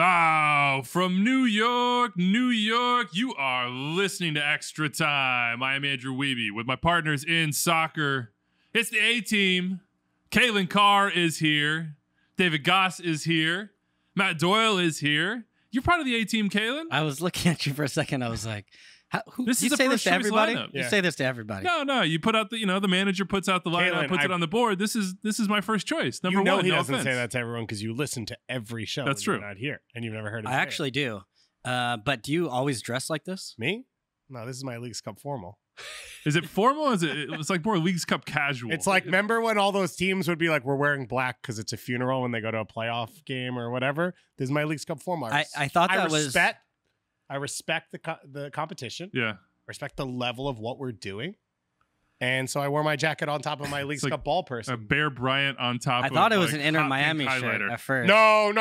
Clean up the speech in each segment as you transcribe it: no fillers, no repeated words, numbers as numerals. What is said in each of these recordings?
Oh, from New York, you are listening to Extra Time. I am Andrew Wiebe with my partners in soccer. It's the A-Team. Kalen Carr is here. David Goss is here. Matt Doyle is here. You're part of the A-Team, Kalen? I was looking at you for a second. I was like, this you is say the this first to everybody? lineup. You say this to everybody. No. You put out the manager puts out the lineup, puts it on the board. This is my first choice. Number one. He no doesn't offense. say that to everyone because you listen to every show. That's true. You're not here, and you've never heard of it. I actually do. But do you always dress like this? Me? No, this is my Leagues Cup formal. Is it formal? It's like more Leagues Cup casual. It's like, remember when all those teams would be like, we're wearing black because it's a funeral when they go to a playoff game or whatever? This is my Leagues Cup formal. I thought that was... I respect the competition. Yeah. Respect the level of what we're doing. And so I wore my jacket on top of my Leagues Cup ball person. A Bear Bryant on top of I thought it was like, an Inter hot Miami pink shirt highlighter. at first. No.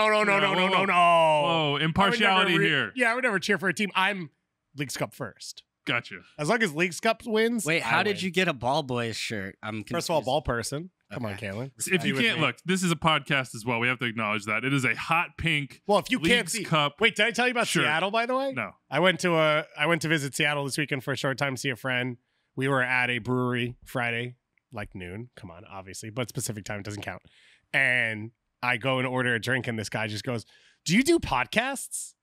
Oh, impartiality here. Yeah, I would never cheer for a team. I'm Leagues Cup first. Gotcha. As long as Leagues Cup wins. Wait, how did you get a ball boys shirt? I'm confused. First of all, ball person. Come on, Kalen. If you can't look, this is a podcast as well. We have to acknowledge that it is a hot pink. Well, if you can't Leagues see, Cup. Wait, did I tell you about shirt. Seattle? By the way, No. I went to visit Seattle this weekend for a short time to see a friend. We were at a brewery Friday, like noon. Come on, obviously, but specific time doesn't count. And I go and order a drink, and this guy just goes, "Do you do podcasts?"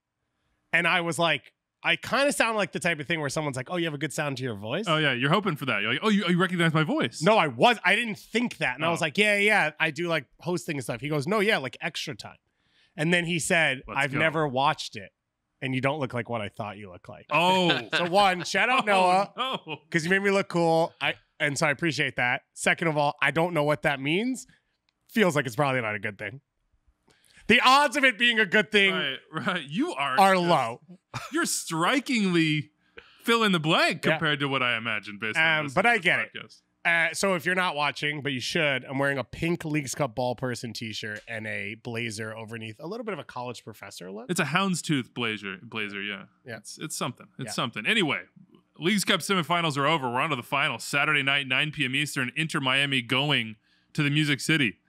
And I was like, I kind of sound like the type of thing where someone's like, "Oh, you have a good sound to your voice." Oh yeah, you're hoping for that. You're like, oh, you recognize my voice? No, I didn't think that, and I was like, yeah, I do like hosting and stuff. He goes, "No, yeah, like Extra Time," and then he said, "I've never watched it, and you don't look like what I thought you look like." Oh, so one, shout out Noah, no, because you made me look cool. And so I appreciate that. Second of all, I don't know what that means. Feels like it's probably not a good thing. The odds of it being a good thing, right. You are low. You're strikingly fill in the blank compared to what I imagined based on this. But I get podcast. it. So if you're not watching, but you should, I'm wearing a pink Leagues Cup ball person t-shirt and a blazer underneath, a little bit of a college professor look. It's a houndstooth blazer. Yeah. It's something. It's something. Anyway, Leagues Cup semifinals are over. We're on to the finals. Saturday night, 9 p.m. Eastern. Inter Miami going to the Music City,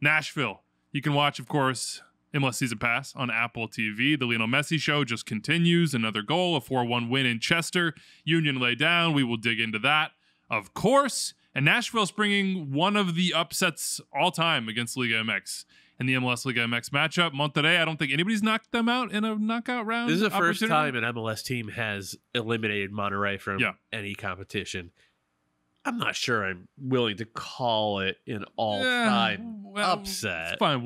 Nashville. You can watch, of course, MLS Season Pass on Apple TV. The Lionel Messi show just continues. Another goal, a 4-1 win in Chester. Union lay down. We will dig into that, of course. And Nashville's bringing one of the upsets all time against Liga MX in the MLS Liga MX matchup. Monterrey, I don't think anybody's knocked them out in a knockout round. This is the first time an MLS team has eliminated Monterrey from any competition. I'm not sure I'm willing to call it an all-time upset. It's fine.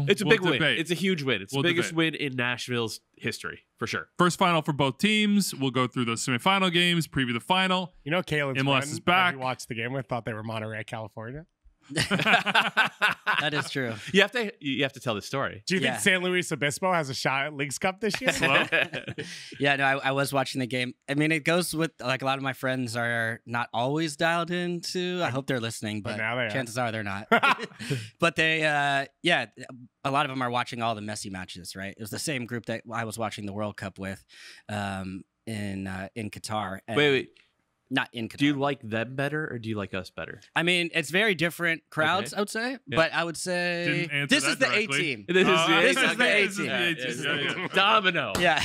It's a big debate. win. It's a huge win. It's the biggest win in Nashville's history, for sure. First final for both teams. We'll go through those semifinal games, preview the final. You know, Kalen's MLS friend is back. that we watched the game with thought they were Monterrey, California. That is true. You have to tell the story. Do you think San Luis Obispo has a shot at Leagues Cup this year? Yeah, no, I was watching the game. I mean, it goes with, like, a lot of my friends are not always dialed into. I hope they're listening, but now they chances are they're not. But they, a lot of them are watching all the Messi matches, right? It was the same group that I was watching the World Cup with in Qatar. And wait. Not in Qatar. Do you like them better or do you like us better? I mean, it's very different crowds, I would say. Yeah. But I would say this is the A-Team. This is the A-Team. Domino. Yeah.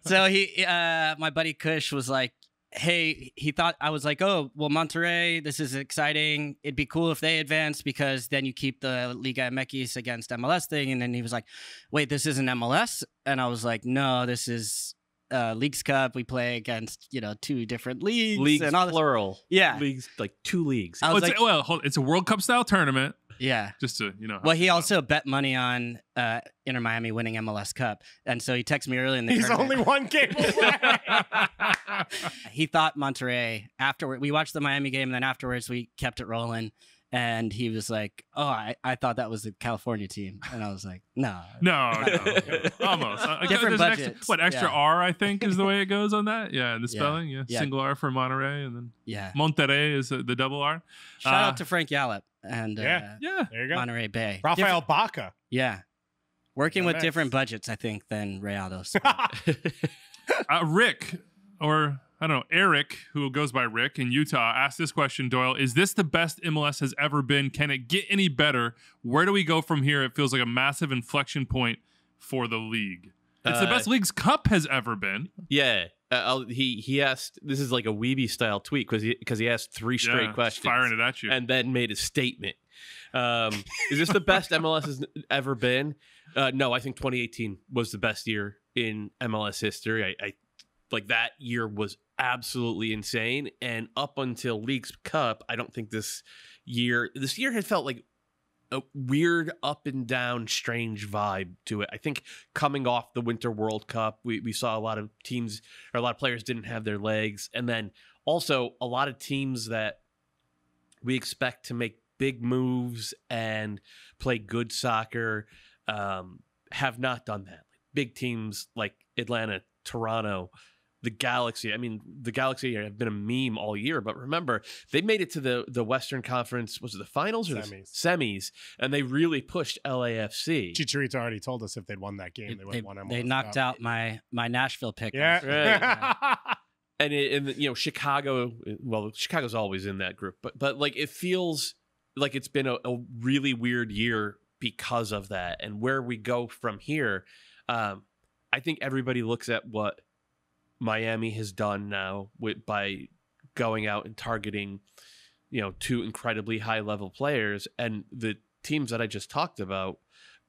So my buddy Kush was like, hey, he thought, I was like, oh, well, Monterrey, this is exciting. It'd be cool if they advance because then you keep the Liga MX against MLS thing. And then he was like, wait, this isn't MLS? And I was like, no, this is Leagues Cup. We play against, two different leagues and all this. Plural. Yeah. Leagues, like 2 leagues. It's a World Cup style tournament. Yeah. Just to, Well, he also bet money on Inter Miami winning MLS Cup. And so he texted me early in the tournament. He's only one game away. He thought Monterrey, afterward, we watched the Miami game, and then afterwards we kept it rolling. And he was like, oh, I thought that was the California team. And I was like, no. Almost. Different budget. Extra R, I think, is the way it goes on that? Yeah, the spelling. Yeah. Single R for Monterrey. And then Monterrey is the double R. Shout out to Frank Yallop and there you go. Monterey Bay. Rafael Baca. Yeah. Working with different budgets, I think, than Rayados. Rick, or I don't know, Eric, who goes by Rick in Utah, asked this question, Doyle. Is this the best MLS has ever been? Can it get any better? Where do we go from here? It feels like a massive inflection point for the league. It's the best Leagues Cup has ever been. Yeah. He asked, this is like a Weeby style tweet because he asked 3 straight questions. Firing it at you. And then made a statement. Is this the best MLS has ever been? No, I think 2018 was the best year in MLS history. I like that year was absolutely insane. And up until Leagues Cup, I don't think this year had felt like a weird up and down, strange vibe to it. I think coming off the Winter World Cup, we saw a lot of teams or a lot of players didn't have their legs. And then also a lot of teams that we expect to make big moves and play good soccer have not done that. Big teams like Atlanta, Toronto, the Galaxy. I mean, the Galaxy have been a meme all year, but remember, they made it to the Western Conference, was it the finals or semis? Semis, and they really pushed LAFC. Chicharito already told us if they'd won that game, they would have won MLS. They knocked out my Nashville pick. Yeah. Right. And Chicago, well, Chicago's always in that group, but like it feels like it's been a really weird year because of that. And where we go from here, I think everybody looks at what Miami has done now by going out and targeting, 2 incredibly high level players, and the teams that I just talked about,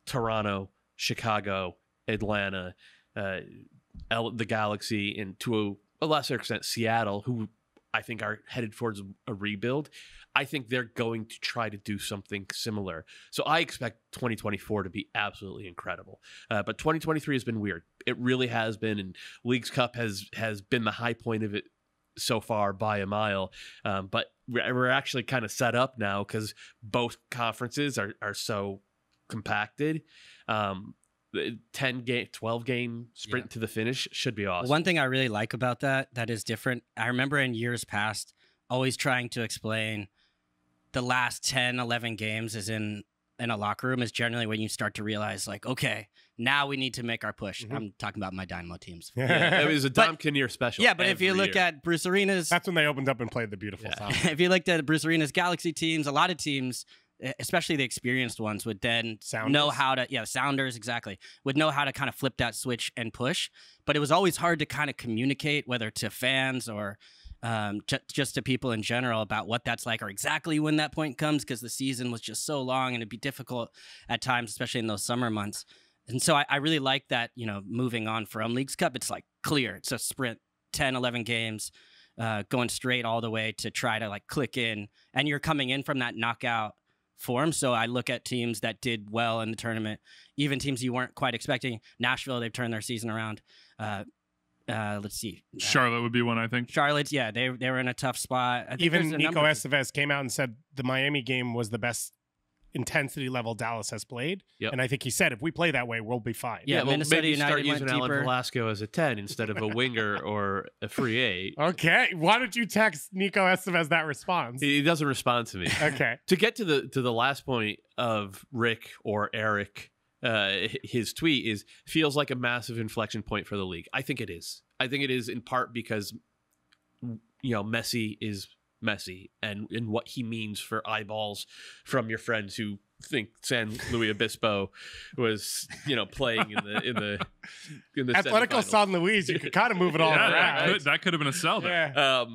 Toronto, Chicago, Atlanta, the Galaxy, and to a lesser extent Seattle, who I think are headed towards a rebuild. I think they're going to try to do something similar. So I expect 2024 to be absolutely incredible. But 2023 has been weird. It really has been, and Leagues Cup has been the high point of it so far by a mile. But we're actually kind of set up now because both conferences are so compacted. 12 game sprint to the finish should be awesome. One thing I really like about that is different. I remember in years past always trying to explain the last 10, 11 games is in a locker room is generally when you start to realize, like, okay, now we need to make our push. Mm-hmm. I'm talking about my Dynamo teams. Yeah, it was a Dom Kinnear special. Yeah, but if you look at Bruce Arena's... That's when they opened up and played the beautiful song. If you looked at Bruce Arena's Galaxy teams, a lot of teams, especially the experienced ones, would then know how to... Yeah, Sounders, exactly. Would know how to kind of flip that switch and push. But it was always hard to kind of communicate, whether to fans or... just to people in general about what that's like or exactly when that point comes, because the season was just so long and it'd be difficult at times, especially in those summer months. And so I really like that, moving on from Leagues Cup, it's like clear. It's a sprint, 10, 11 games, going straight all the way to try to like click in, and you're coming in from that knockout form. So I look at teams that did well in the tournament, even teams you weren't quite expecting. Nashville, they've turned their season around. Let's see. Charlotte would be one, I think. Charlotte's, yeah, they were in a tough spot. Even Nico Estevez came out and said the Miami game was the best intensity level Dallas has played. Yep. And I think he said, if we play that way, we'll be fine. Yeah, well, Minnesota United start using Alan Velasco as a 10 instead of a winger or a free 8. Okay. Why don't you text Nico Estevez that response? He doesn't respond to me. Okay. To get to the last point of Rick or Eric, his tweet feels like a massive inflection point for the league. I think it is. I think it is in part because, Messi is Messi and what he means for eyeballs from your friends who think San Luis Obispo was, playing in the Atletico San Luis. You could kind of move it all around. That could have been a sell there. Yeah.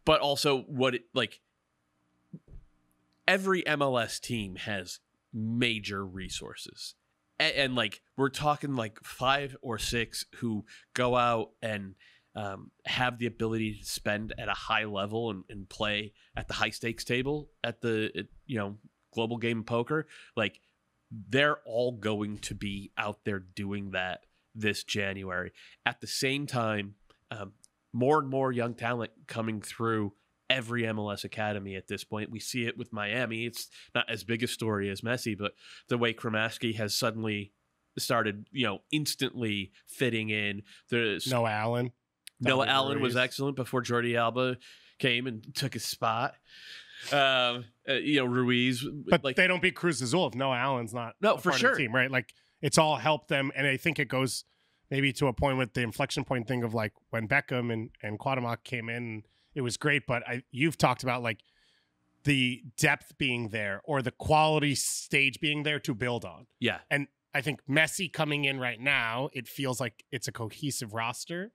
But also every MLS team has major resources. And we're talking 5 or 6 who go out and have the ability to spend at a high level and play at the high stakes table at the global game of poker. They're all going to be out there doing that this January. At the same time, more and more young talent coming through every MLS academy at this point. We see it with Miami. It's not as big a story as Messi, but the way Kramaski has suddenly started, instantly fitting in. Noah Allen. Noah Allen was excellent before Jordi Alba came and took his spot. Ruiz. But they don't beat Cruz Azul if Noah Allen's not for sure. Of the team, right? It's all helped them. And I think it goes maybe to a point with the inflection point thing of when Beckham and Cuauhtemoc came in, it was great, but you've talked about the depth being there or the quality stage being there to build on. Yeah. And I think Messi coming in right now, it feels like it's a cohesive roster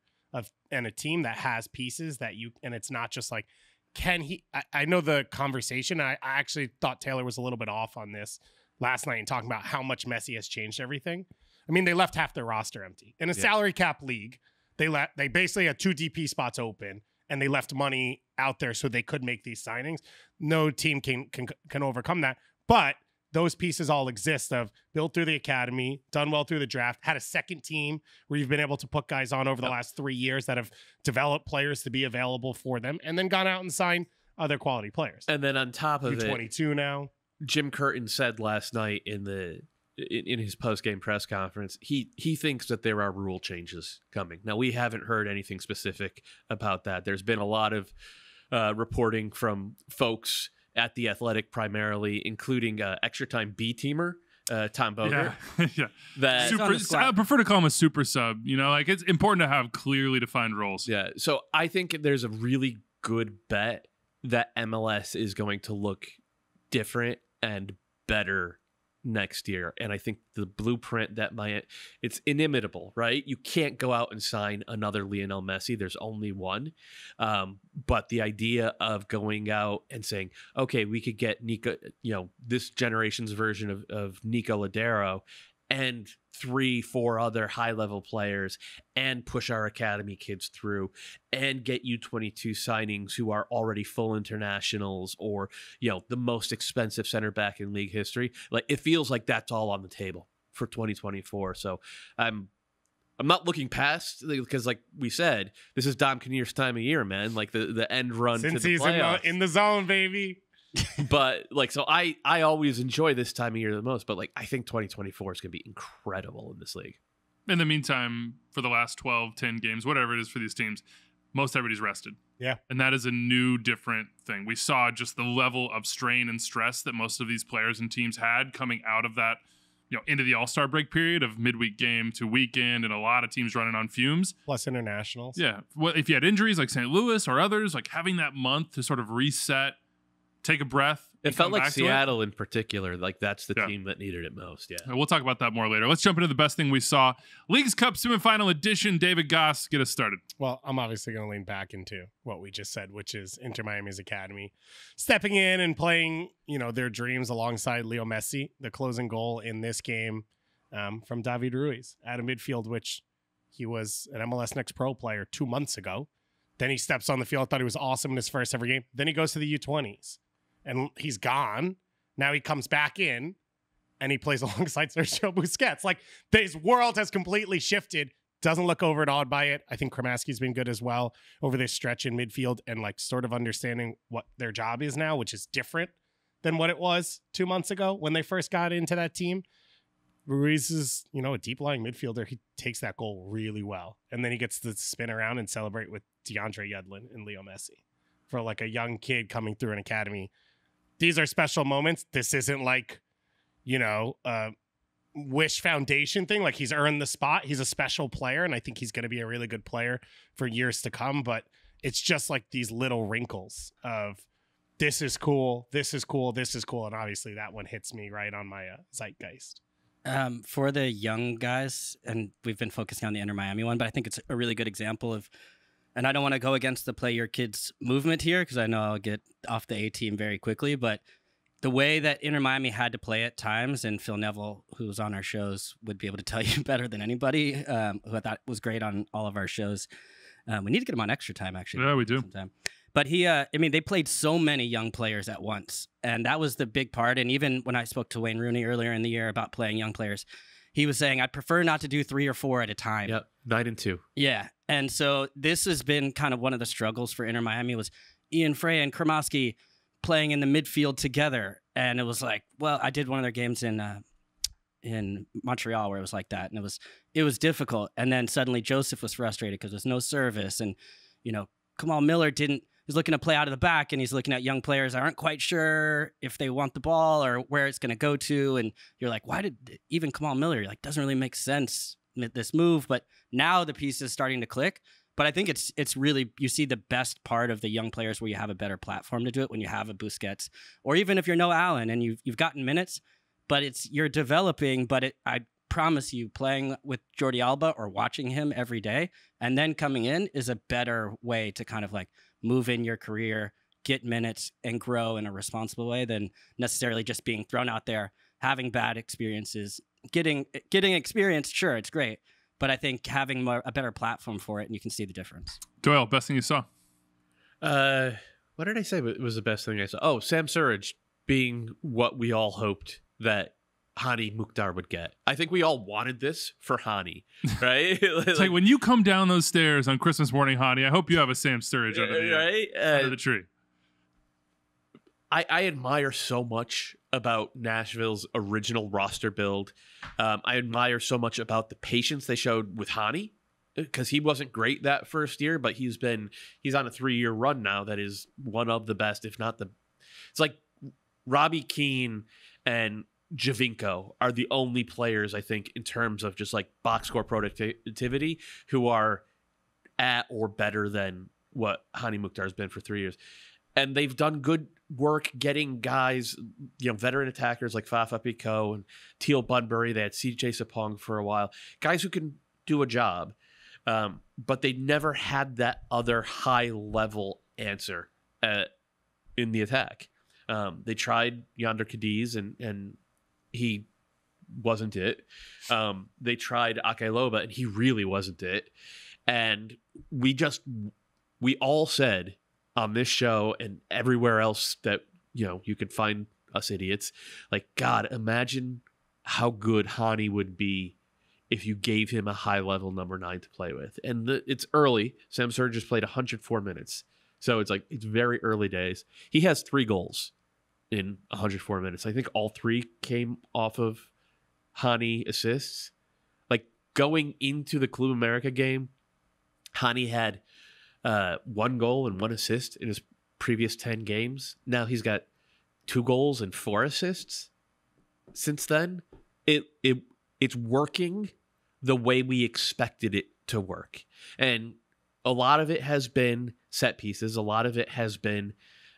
and a team that has pieces and it's not just like, can he, I know the conversation. I actually thought Taylor was a little bit off on this last night and talking about how much Messi has changed everything. I mean, they left half their roster empty. In a salary cap league, they basically had 2 DP spots open and they left money out there so they could make these signings. No team can overcome that. But those pieces all exist of built through the academy, done well through the draft, had a second team where you've been able to put guys on over the last 3 years that have developed players to be available for them, and then gone out and signed other quality players. And then on top of it, 22 now. Jim Curtin said last night in his post-game press conference, he thinks that there are rule changes coming. Now, we haven't heard anything specific about that. There's been a lot of reporting from folks at The Athletic primarily, including extra time B-teamer, Tom Boger. Yeah. That I prefer to call him a super sub. Like it's important to have clearly defined roles. Yeah. So I think there's a really good bet that MLS is going to look different and better next year. And I think the blueprint that it's inimitable, right? You can't go out and sign another Lionel Messi. There's only one. But the idea of going out and saying, okay, we could get Nico, this generation's version of Nico Ladero and 3-4 other high-level players and push our academy kids through and get U22 signings who are already full internationals or, the most expensive center back in league history. Like, it feels like that's all on the table for 2024. So I'm not looking past, because like we said, this is Dom Kinnear's time of year, man. Like the end run Since to the playoffs. He's in the zone, baby. But so I always enjoy this time of year the most, but I think 2024 is going to be incredible in this league. In the meantime, for the last 12, 10 games, whatever it is for these teams, most everybody's rested. Yeah. And that is a new, different thing. We saw just the level of strain and stress that most of these players and teams had coming out of that, into the All-Star break period of midweek game to weekend, and a lot of teams running on fumes. Plus internationals. Yeah. Well, if you had injuries like St. Louis or others, having that month to sort of reset, take a breath. It felt like Seattle in particular, that's the team that needed it most. Yeah. We'll talk about that more later. Let's jump into the best thing we saw. Leagues Cup Semifinal Edition. David Goss, get us started. Well, I'm obviously going to lean back into what we just said, which is Inter Miami's academy stepping in and playing, their dreams alongside Leo Messi. The closing goal in this game from David Ruiz at a midfield, which he was an MLS Next Pro player 2 months ago. Then he steps on the field. I thought he was awesome in his first ever game. Then he goes to the U20s. And he's gone. Now he comes back in and he plays alongside Sergio Busquets. His world has completely shifted. Doesn't look overawed by it. I think Kremaski's been good as well over this stretch in midfield and sort of understanding what their job is now, which is different than what it was 2 months ago when they first got into that team. Ruiz is, a deep lying midfielder. He takes that goal really well. And then he gets to spin around and celebrate with DeAndre Yedlin and Leo Messi for a young kid coming through an academy. These are special moments. This isn't a Wish Foundation thing. He's earned the spot. He's a special player, and I think he's going to be a really good player for years to come. But it's just these little wrinkles of this is cool, this is cool, this is cool. And obviously that one hits me right on my zeitgeist. For the young guys, and we've been focusing on the Inter Miami one, but I think it's a really good example of, and I don't want to go against the play your kids movement here because I know I'll get off the A team very quickly, but the way that Inter Miami had to play at times, and Phil Neville, who was on our shows, would be able to tell you better than anybody, who I thought was great on all of our shows. We need to get him on Extra Time, actually. Yeah, we do. Sometime. But they played so many young players at once, and that was the big part. And even when I spoke to Wayne Rooney earlier in the year about playing young players, he was saying, I'd prefer not to do 3 or 4 at a time. Yep, 9 and 2. Yeah. And so this has been kind of one of the struggles for Inter Miami was Ian Frey and Kremaski playing in the midfield together. And it was I did one of their games in Montreal where it was like that. And it was difficult. And then suddenly Joseph was frustrated because there's no service. And, Kamal Miller he's looking to play out of the back, and he's looking at young players that aren't quite sure if they want the ball or where it's going to go to. And you're like, why did even Kamal Miller, doesn't really make sense, this move. But now the piece is starting to click. But I think it's really, you see the best part of the young players where you have a better platform to do it when you have a Busquets, or even if you're Noah Allen and you've gotten minutes, but you're developing. But promise you, playing with Jordi Alba or watching him every day and then coming in is a better way to kind of like move in your career, get minutes, and grow in a responsible way than necessarily just being thrown out there, having bad experiences, getting experience. Sure, it's great, but I think having a better platform for it, and you can see the difference. Doyle, best thing you saw? What did I say was the best thing I saw? Oh, Sam Surridge being what we all hoped that Hani Mukhtar would get. I think we all wanted this for Hani, right? It's like when you come down those stairs on Christmas morning, Hani, I hope you have a Sam Surridge under the tree. I admire so much about Nashville's original roster build. I admire so much about the patience they showed with Hani, because he wasn't great that first year, but he's on a 3-year run now that is one of the best, if not the. It's like Robbie Keane and Javinko are the only players, I think, in terms of just like box score productivity, who are at or better than what Hani Mukhtar has been for 3 years. And they've done good work getting guys, veteran attackers like Fafa Picault and Teal Bunbury. They had CJ Sapong for a while. Guys who can do a job. But they never had that other high-level answer in the attack. They tried Yonder Cadiz, and he wasn't it. They tried Akailoba, and he really wasn't it. And we all said on this show and everywhere else that you could find us idiots, like, God, imagine how good Hani would be if you gave him a high-level number 9 to play with. And it's early. Sam Surridge just played 104 minutes. So it's very early days. He has 3 goals in 104 minutes. I think all 3 came off of Hani assists. Like, going into the Club America game, Hani had 1 goal and 1 assist in his previous 10 games. Now he's got 2 goals and 4 assists since then. It's working the way we expected it to work. And a lot of it has been set pieces. A lot of it has been,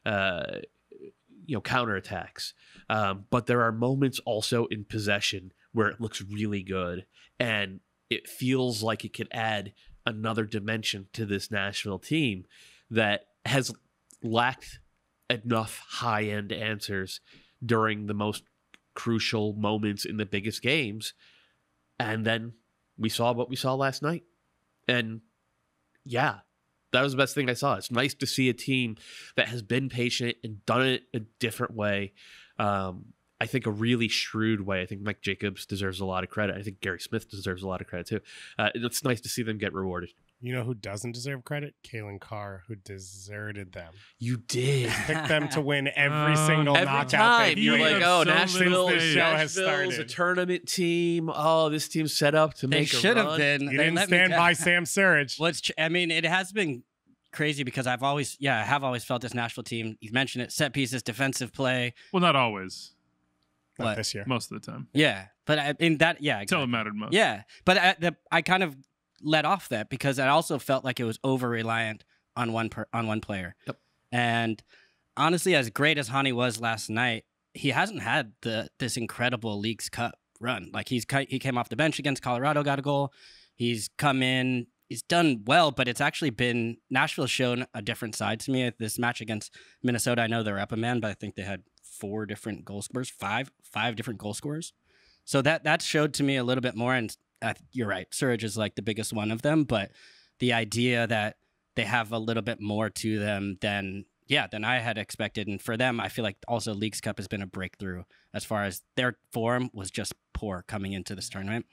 counterattacks. But there are moments also in possession where it looks really good. And it feels like it could add another dimension to this Nashville team that has lacked enough high-end answers during the most crucial moments in the biggest games. And then we saw what we saw last night. And yeah, that was the best thing I saw. It's nice to see a team that has been patient and done it a different way. I think a really shrewd way. I think Mike Jacobs deserves a lot of credit. I think Gary Smith deserves a lot of credit too. It's nice to see them get rewarded. You know who doesn't deserve credit? Kalen Carr, who deserted them. You did. Pick them to win every single knockout. Time. You're like, oh, Nashville's a tournament team. Oh, this team's set up to make a run. They should have been. You didn't stand by Sam Surridge. It has been crazy because I have always felt this Nashville team. You mentioned it: set pieces, defensive play. Well, not always. Not this year. Most of the time. Yeah, but in that, yeah, exactly. Until it mattered most. Yeah, but I kind of let off that because I also felt like it was over reliant on one player. Yep. And honestly, as great as Hani was last night, he hasn't had this incredible Leagues Cup run. Like he came off the bench against Colorado, got a goal. He's come in, he's done well, but it's actually been Nashville's shown a different side to me. This match against Minnesota, I know they're up a man, but I think they had 4 different goal scorers, five different goal scorers. So that showed to me a little bit more. And you're right, Surridge is like the biggest one of them, but the idea that they have a little bit more to them than I had expected. And for them, I feel like also Leagues Cup has been a breakthrough as far as their form was just poor coming into this tournament.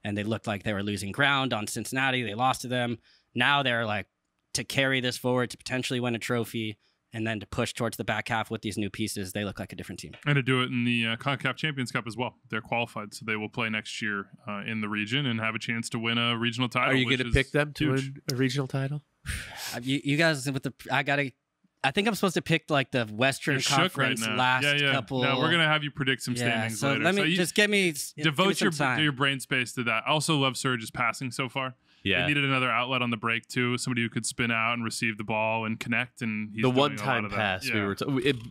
And they looked like they were losing ground on Cincinnati. They lost to them. Now they're like to carry this forward to potentially win a trophy and then to push towards the back half with these new pieces. They look like a different team. And to do it in the CONCACAF Champions Cup as well. They're qualified, so they will play next year in the region and have a chance to win a regional title. Are you going to pick them to win a regional title? You guys, I think I'm supposed to pick like the Western Conference last couple. No, we're gonna have you predict some standings later. Let me devote give your brain space to that. I also love Surridge's passing so far. Yeah, they needed another outlet on the break too, somebody who could spin out and receive the ball and connect. And he's the doing one-time pass we were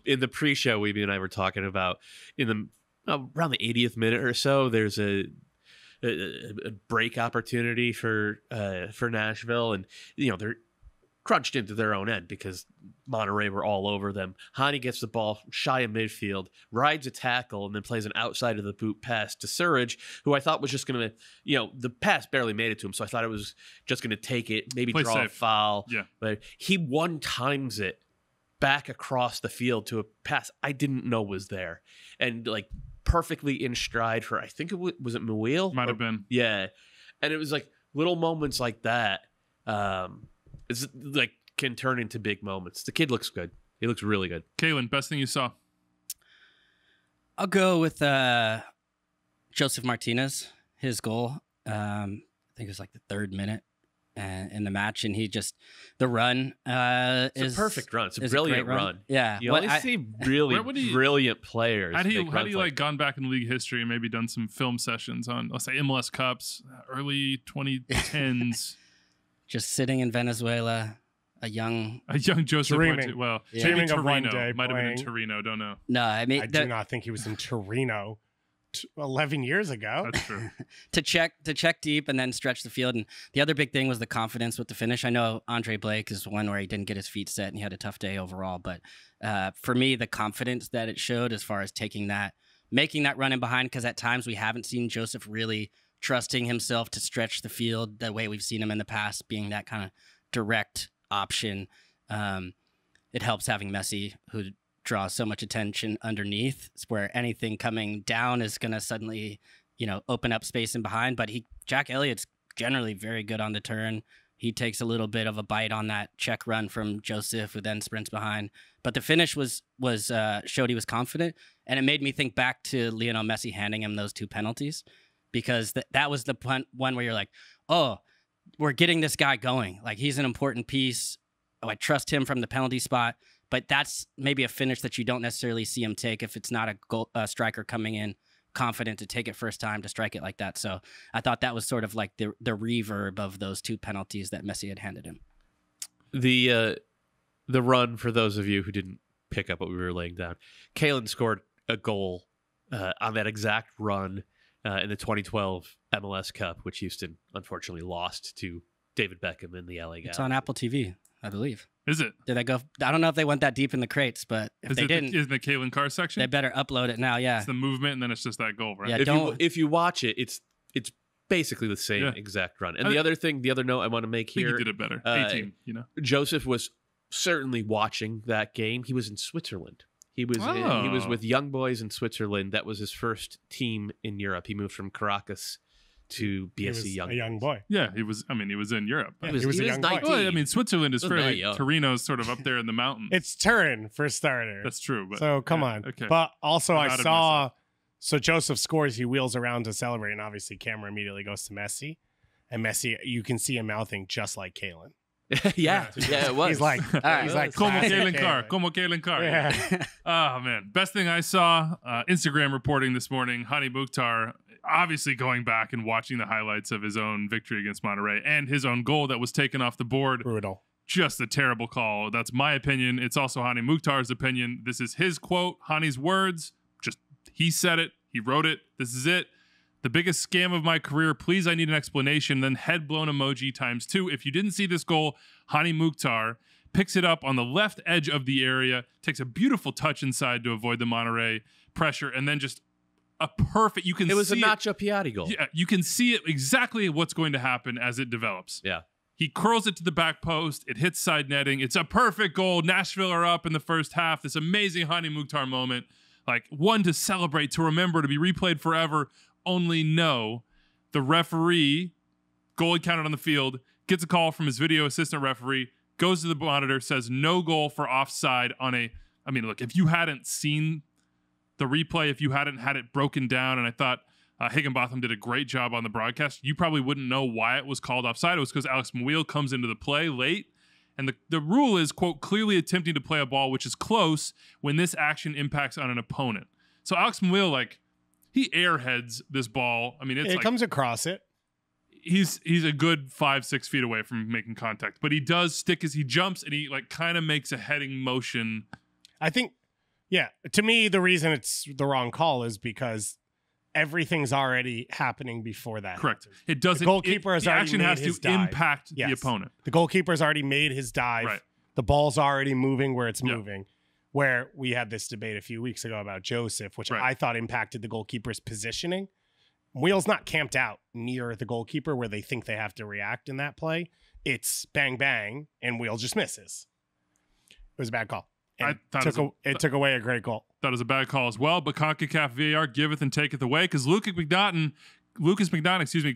in the pre-show. We and I were talking about around the 80th minute or so. There's a a break opportunity for Nashville, and they're crunched into their own end because Monterrey were all over them. Hani gets the ball shy of midfield, rides a tackle, and then plays an outside of the boot pass to Surridge, who I thought was just going to, the pass barely made it to him, so I thought it was just going to take it, maybe draw a foul. Yeah. But he one-times it back across the field to a pass I didn't know was there. And, like, perfectly in stride for, I think was it Mouil? Might have been. Yeah. And it was like little moments like that. It's like can turn into big moments. The kid looks good. He looks really good. Kaylin, best thing you saw? I'll go with Joseph Martinez. His goal. I think it was like the 3rd minute in the match, and the run it's a perfect run. It's a brilliant run. Yeah, you only see really brilliant players. Had he like gone back in league history and maybe done some film sessions on, let's say, MLS Cups, early 2010s? Just sitting in Venezuela, a young Joseph Martinez. Well, dreaming maybe of one Torino. day Might have been in playing. Torino. Don't know. No, I mean, I do not think he was in Torino 11 years ago. That's true. to check deep and then stretch the field. And the other big thing was the confidence with the finish. I know Andre Blake is one where he didn't get his feet set and he had a tough day overall. But for me, the confidence that it showed as far as making that run in behind, because at times we haven't seen Joseph really trusting himself to stretch the field the way we've seen him in the past, being that kind of direct option. It helps having Messi, who draws so much attention underneath, where anything coming down is going to suddenly, open up space in behind. But Jack Elliott's generally very good on the turn. He takes a little bit of a bite on that check run from Joseph, who then sprints behind. But the finish showed he was confident, and it made me think back to Lionel Messi handing him those 2 penalties, because that was the one where you're like, oh, we're getting this guy going. Like, he's an important piece. Oh, I trust him from the penalty spot. But that's maybe a finish that you don't necessarily see him take if it's not a striker coming in confident to take it first time to strike it like that. So I thought that was sort of like the reverb of those 2 penalties that Messi had handed him. The run, for those of you who didn't pick up what we were laying down, Kaylin scored a goal on that exact run in the 2012 MLS Cup, which Houston unfortunately lost to David Beckham in the LA Galaxy. It's on Apple TV, I believe. Is it? Did they go? I don't know if they went that deep in the crates, but if they didn't, is the Kaylin Carr section? They better upload it now. Yeah, it's the movement, and then it's just that goal, right? Yeah, if you watch it, it's basically the same exact run. And the other note I want to make here, he did it better. 18, Joseph was certainly watching that game. He was in Switzerland. He was with young boys in Switzerland. That was his first team in Europe. He moved from Caracas to BSC Young. A young boy. Yeah, he was in Europe. Yeah, he was a young boy. Well, I mean, Switzerland is fairly, Torino's sort of up there in the mountains. It's Turin for starters. That's true. But, so come on. Okay. But also I saw, so Joseph scores, he wheels around to celebrate, and obviously camera immediately goes to Messi. And Messi, you can see him mouthing just like Kaylin. yeah, it was. He's like, como Kaylin Carr. Yeah. Oh, man. Best thing I saw, Instagram reporting this morning, Hani Mukhtar obviously going back and watching the highlights of his own victory against Monterrey and his own goal that was taken off the board. Brutal. Just a terrible call. That's my opinion. It's also Hani Mukhtar's opinion. This is his quote, Hani's words. Just, he said it. He wrote it. This is it. The biggest scam of my career. Please, I need an explanation. Then head blown emoji ×2. If you didn't see this goal, Hani Mukhtar picks it up on the left edge of the area, takes a beautiful touch inside to avoid the Monterrey pressure, and then just a perfect. It was a Nacho Piatti goal. Yeah, you can see it exactly what's going to happen as it develops. Yeah. He curls it to the back post. It hits side netting. It's a perfect goal. Nashville are up in the first half. This amazing Hani Mukhtar moment, like one to celebrate, to remember, to be replayed forever. Only no, the referee, goal counted on the field, gets a call from his video assistant referee, goes to the monitor, says no goal for offside on a. I mean, look, if you hadn't seen the replay, if you hadn't had it broken down, and I thought Higginbotham did a great job on the broadcast, you probably wouldn't know why it was called offside. It was because Alex Mouil comes into the play late, and the rule is, quote, clearly attempting to play a ball which is close when this action impacts on an opponent. So Alex Mouil, like, he airheads this ball. I mean, it comes across it. He's a good 5-6 feet away from making contact, but he does stick as he jumps, and he like kind of makes a heading motion. I think, yeah, to me, the reason it's the wrong call is because everything's already happening before that. Correct. It doesn't. The goalkeeper has the already action made has his to dive. impact Yes. the opponent. The goalkeeper's already made his dive. Right. The ball's already moving where it's Yep. moving. Where we had this debate a few weeks ago about Joseph, which Right. I thought impacted the goalkeeper's positioning. Wheel's not camped out near the goalkeeper where they think they have to react in that play. It's bang, bang, and Wheel just misses. It was a bad call. And it took away a great goal. That is a bad call as well, but CONCACAF VAR giveth and taketh away because Lucas McNaughton,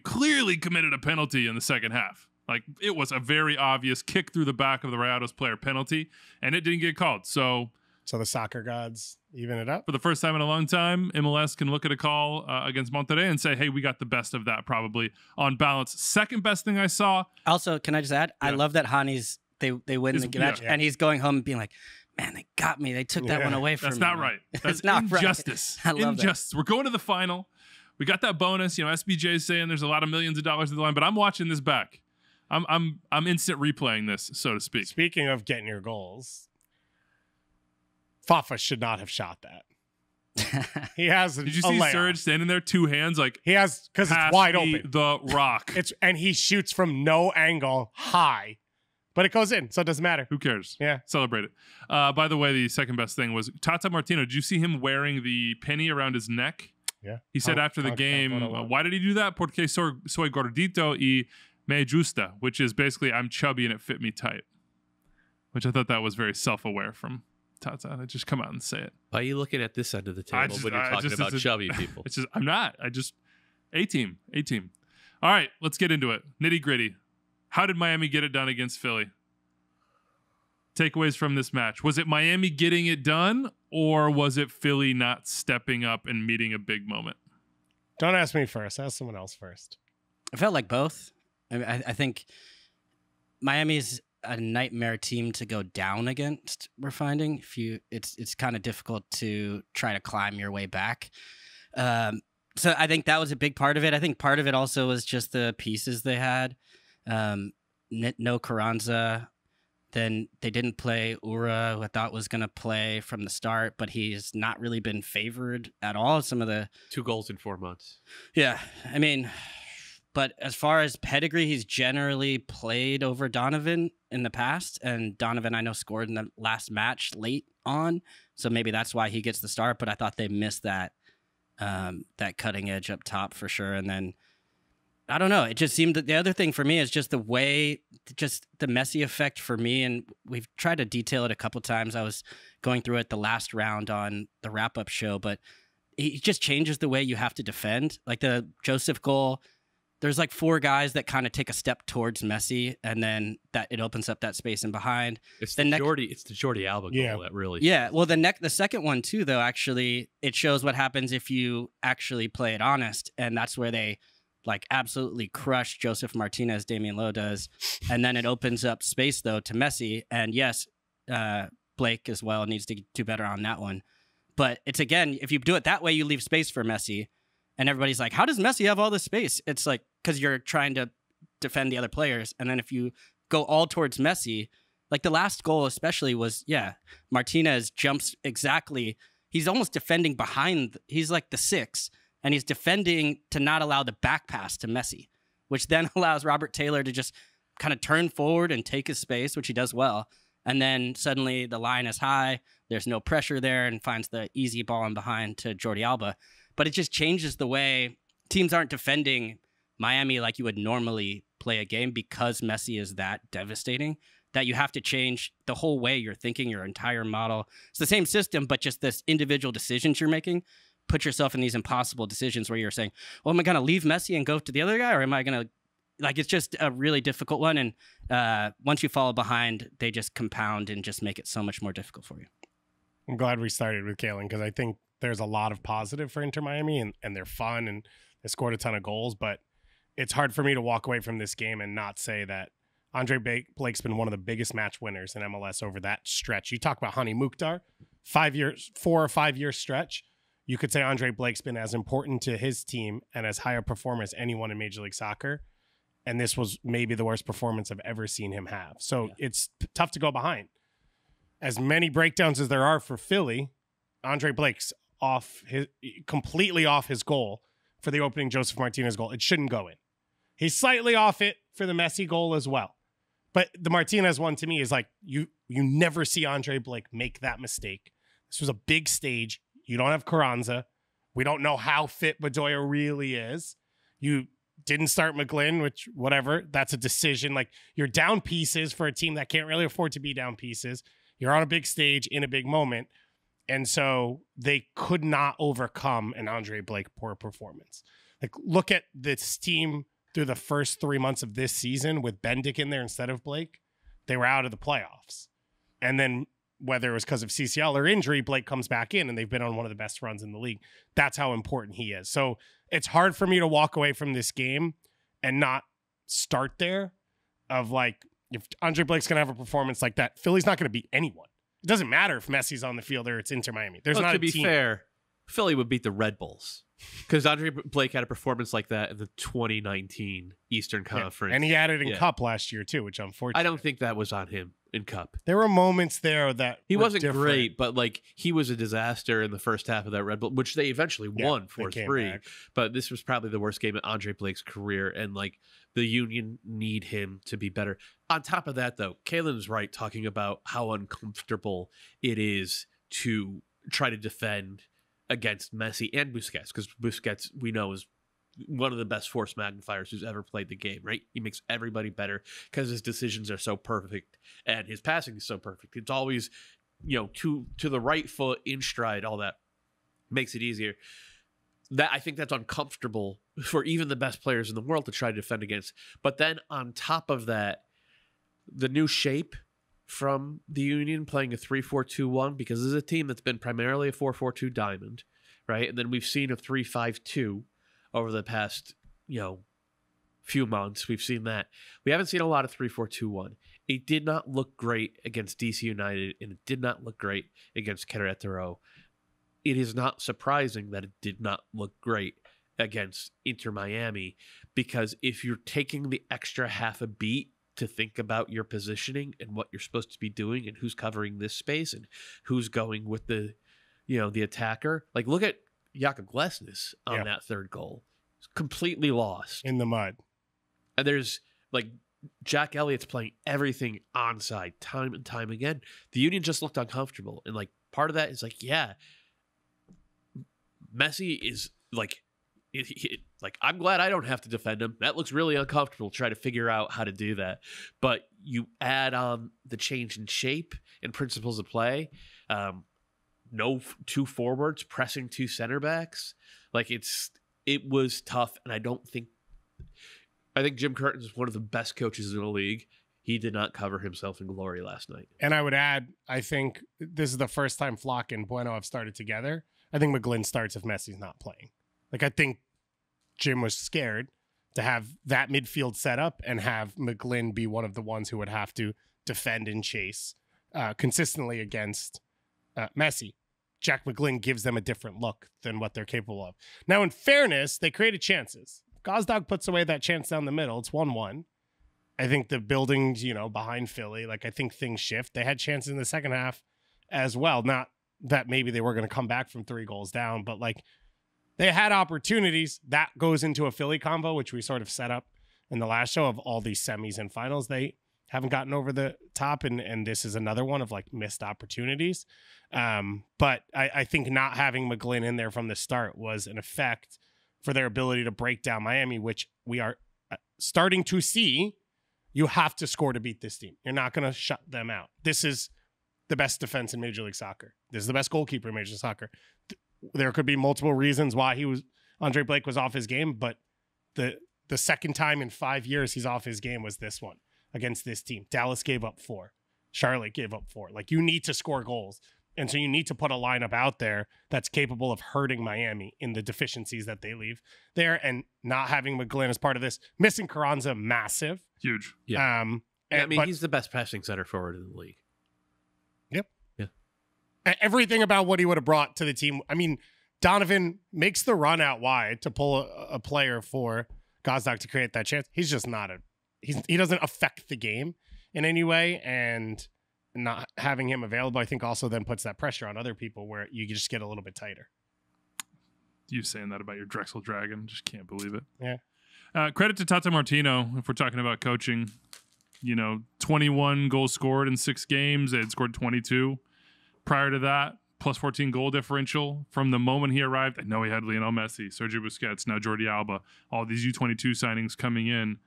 clearly committed a penalty in the second half. Like, it was a very obvious kick through the back of the Rayados player penalty, and it didn't get called. So the soccer gods even it up. For the first time in a long time, MLS can look at a call against Monterrey and say, hey, we got the best of that probably on balance. Second best thing I saw. Also, can I just add? Yeah. I love that Hani's, they win the match, and he's going home being like, man, they got me. They took that one away from me. That's not right. That's not injustice. Right. I love injustice. That. We're going to the final. We got that bonus. SBJ is saying there's a lot of millions of dollars to the line, but I'm watching this back. I'm instant replaying this, so to speak. Speaking of getting your goals, Fafa should not have shot that. He has. Did you see Surridge standing there, two hands, like he has because it's wide open. The rock. And he shoots from no angle high, but it goes in, so it doesn't matter. Who cares? Yeah, celebrate it. By the way, the second best thing was Tata Martino. Did you see him wearing the penny around his neck? Yeah. He said after the game, why did he do that? Porque soy gordito y me gusta, which is basically I'm chubby and it fit me tight. Which I thought that was very self-aware from Tata. I just come out and say it. Why are you looking at this end of the table when you're talking about chubby people? It's just I'm not. A-team. All right, let's get into it. Nitty gritty. How did Miami get it done against Philly? Takeaways from this match. Was it Miami getting it done, or was it Philly not stepping up and meeting a big moment? Don't ask me first. Ask someone else first. I felt like both. I think Miami's a nightmare team to go down against. We're finding it's kind of difficult to try to climb your way back. So I think that was a big part of it. I think part of it also was just the pieces they had. No Carranza. Then they didn't play Ura, who I thought was going to play from the start, but he's not really been favored at all. Some of the 2 goals in 4 months. Yeah, I mean, but as far as pedigree, he's generally played over Donovan in the past, and Donovan I know scored in the last match late on, so maybe that's why he gets the start. But I thought they missed that cutting edge up top for sure, and then. I don't know. It just seemed that the other thing for me is just the way, just the Messi effect for me. And we've tried to detail it a couple times. I was going through it the last round on the wrap-up show, but it just changes the way you have to defend. Like the Joseph goal, there's like 4 guys that kind of take a step towards Messi, and then that it opens up that space in behind. It's the Jordi Alba goal that really. Yeah. Well, the second one too, though, actually, it shows what happens if you actually play it honest, and that's where they. Like absolutely crush Joseph Martinez, Damian Lowe does. And then it opens up space, though, to Messi. And yes, Blake as well needs to do better on that one. But it's, again, if you do it that way, you leave space for Messi. And everybody's like, how does Messi have all this space? It's like, because you're trying to defend the other players. And then if you go all towards Messi, like the last goal especially was, Martinez jumps exactly. He's almost defending behind. He's like the 6. And he's defending to not allow the back pass to Messi, which then allows Robert Taylor to just kind of turn forward and take his space, which he does well. And then suddenly the line is high. There's no pressure there and finds the easy ball in behind to Jordi Alba. But it just changes the way teams aren't defending Miami like you would normally play a game because Messi is that devastating that you have to change the whole way you're thinking, your entire model. It's the same system, but just this individual decisions you're making. Put yourself in these impossible decisions where you're saying, well, am I going to leave Messi and go to the other guy? Or am I going to, like, it's just a really difficult one. And once you fall behind, they just compound and just make it so much more difficult for you. I'm glad we started with Kalen because I think there's a lot of positive for Inter Miami and they're fun and they scored a ton of goals. But it's hard for me to walk away from this game and not say that Andre Blake's been one of the biggest match winners in MLS over that stretch. You talk about Hani Mukhtar, 4 or 5 year stretch. You could say Andre Blake's been as important to his team and as high a performer as anyone in Major League Soccer. And this was maybe the worst performance I've ever seen him have. So it's tough to go behind. As many breakdowns as there are for Philly, Andre Blake's completely off his goal for the opening Joseph Martinez goal. It shouldn't go in. He's slightly off it for the Messi goal as well. But the Martinez one to me is like, you never see Andre Blake make that mistake. This was a big stage. You don't have Carranza. We don't know how fit Bedoya really is. You didn't start McGlynn, which whatever. That's a decision. Like, you're down pieces for a team that can't really afford to be down pieces. You're on a big stage in a big moment. And so they could not overcome an Andre Blake poor performance. Like, look at this team through the first 3 months of this season with Bendik in there instead of Blake. They were out of the playoffs. And then whether it was because of CCL or injury, Blake comes back in and they've been on one of the best runs in the league. That's how important he is. So it's hard for me to walk away from this game and not start there of like, if Andre Blake's going to have a performance like that, Philly's not going to beat anyone. It doesn't matter if Messi's on the field or it's Inter Miami. There's not a team. To be fair, Philly would beat the Red Bulls because Andre Blake had a performance like that in the 2019 Eastern Conference. And he had it in Cup last year too, which unfortunately. I don't think that was on him in Cup. There were moments there that he wasn't different. great, but like he was a disaster in the first half of that Red Bull, which they eventually won 4-3. But this was probably the worst game in Andre Blake's career, and like the Union need him to be better. On top of that, though, Kalen's right talking about how uncomfortable it is to try to defend against Messi and Busquets, because Busquets, we know, is one of the best force magnifiers who's ever played the game, right? He makes everybody better because his decisions are so perfect and his passing is so perfect. It's always, to the right foot, in stride, all that makes it easier. That I think that's uncomfortable for even the best players in the world to try to defend against. But then on top of that, the new shape from the Union playing a 3-4-2-1, because this is a team that's been primarily a 4-4-2 diamond, right? And then we've seen a 3-5-2 over the past, few months. We've seen that. We haven't seen a lot of 3-4-2-1. It did not look great against DC United, and it did not look great against Querétaro. It is not surprising that it did not look great against Inter Miami, because if you're taking the extra half a beat to think about your positioning and what you're supposed to be doing and who's covering this space and who's going with the attacker, like look at Jakob Glesnes on that third goal. It's completely lost in the mud. And there's like Jack Elliott's playing everything onside time and time again. The Union just looked uncomfortable. And like part of that is like, Messi is like, I'm glad I don't have to defend him. That looks really uncomfortable to try to figure out how to do that. But you add on the change in shape and principles of play. No two forwards pressing two center backs. Like it was tough. And I think Jim Curtin's is one of the best coaches in the league. He did not cover himself in glory last night. And I would add, I think this is the first time Flock and Bueno have started together. I think McGlynn starts if Messi's not playing. Like, I think Jim was scared to have that midfield set up and have McGlynn be one of the ones who would have to defend and chase consistently against Messi. Jack McGlynn gives them a different look than what they're capable of. Now, in fairness, they created chances. Gazdag puts away that chance down the middle. It's 1-1. I think the buildings, behind Philly, like I think things shift. They had chances in the second half as well. Not that maybe they were going to come back from 3 goals down, but like they had opportunities. That goes into a Philly combo, which we sort of set up in the last show of all these semis and finals. They haven't gotten over the top, and this is another one of like missed opportunities. But I think not having McGlynn in there from the start was an effect for their ability to break down Miami, which we are starting to see. You have to score to beat this team. You're not going to shut them out. This is the best defense in Major League Soccer. This is the best goalkeeper in Major League Soccer. There could be multiple reasons why Andre Blake was off his game, but the second time in 5 years he's off his game was this one against this team. Dallas gave up 4. Charlotte gave up 4. Like, you need to score goals. And so you need to put a lineup out there that's capable of hurting Miami in the deficiencies that they leave there. And not having McGlynn as part of this. Missing Carranza, massive. Huge. Yeah. He's the best passing center forward in the league. Yep. Yeah. Everything about what he would have brought to the team. I mean, Donovan makes the run out wide to pull a player for Gazdag to create that chance. He's just not he doesn't affect the game in any way. And not having him available, I think, also then puts that pressure on other people where you just get a little bit tighter. You saying that about your Drexel Dragon, just can't believe it. Yeah. Credit to Tata Martino if we're talking about coaching. 21 goals scored in 6 games. They had scored 22 prior to that. Plus 14 goal differential from the moment he arrived. I know he had Lionel Messi, Sergio Busquets, now Jordi Alba, all these U22 signings coming in.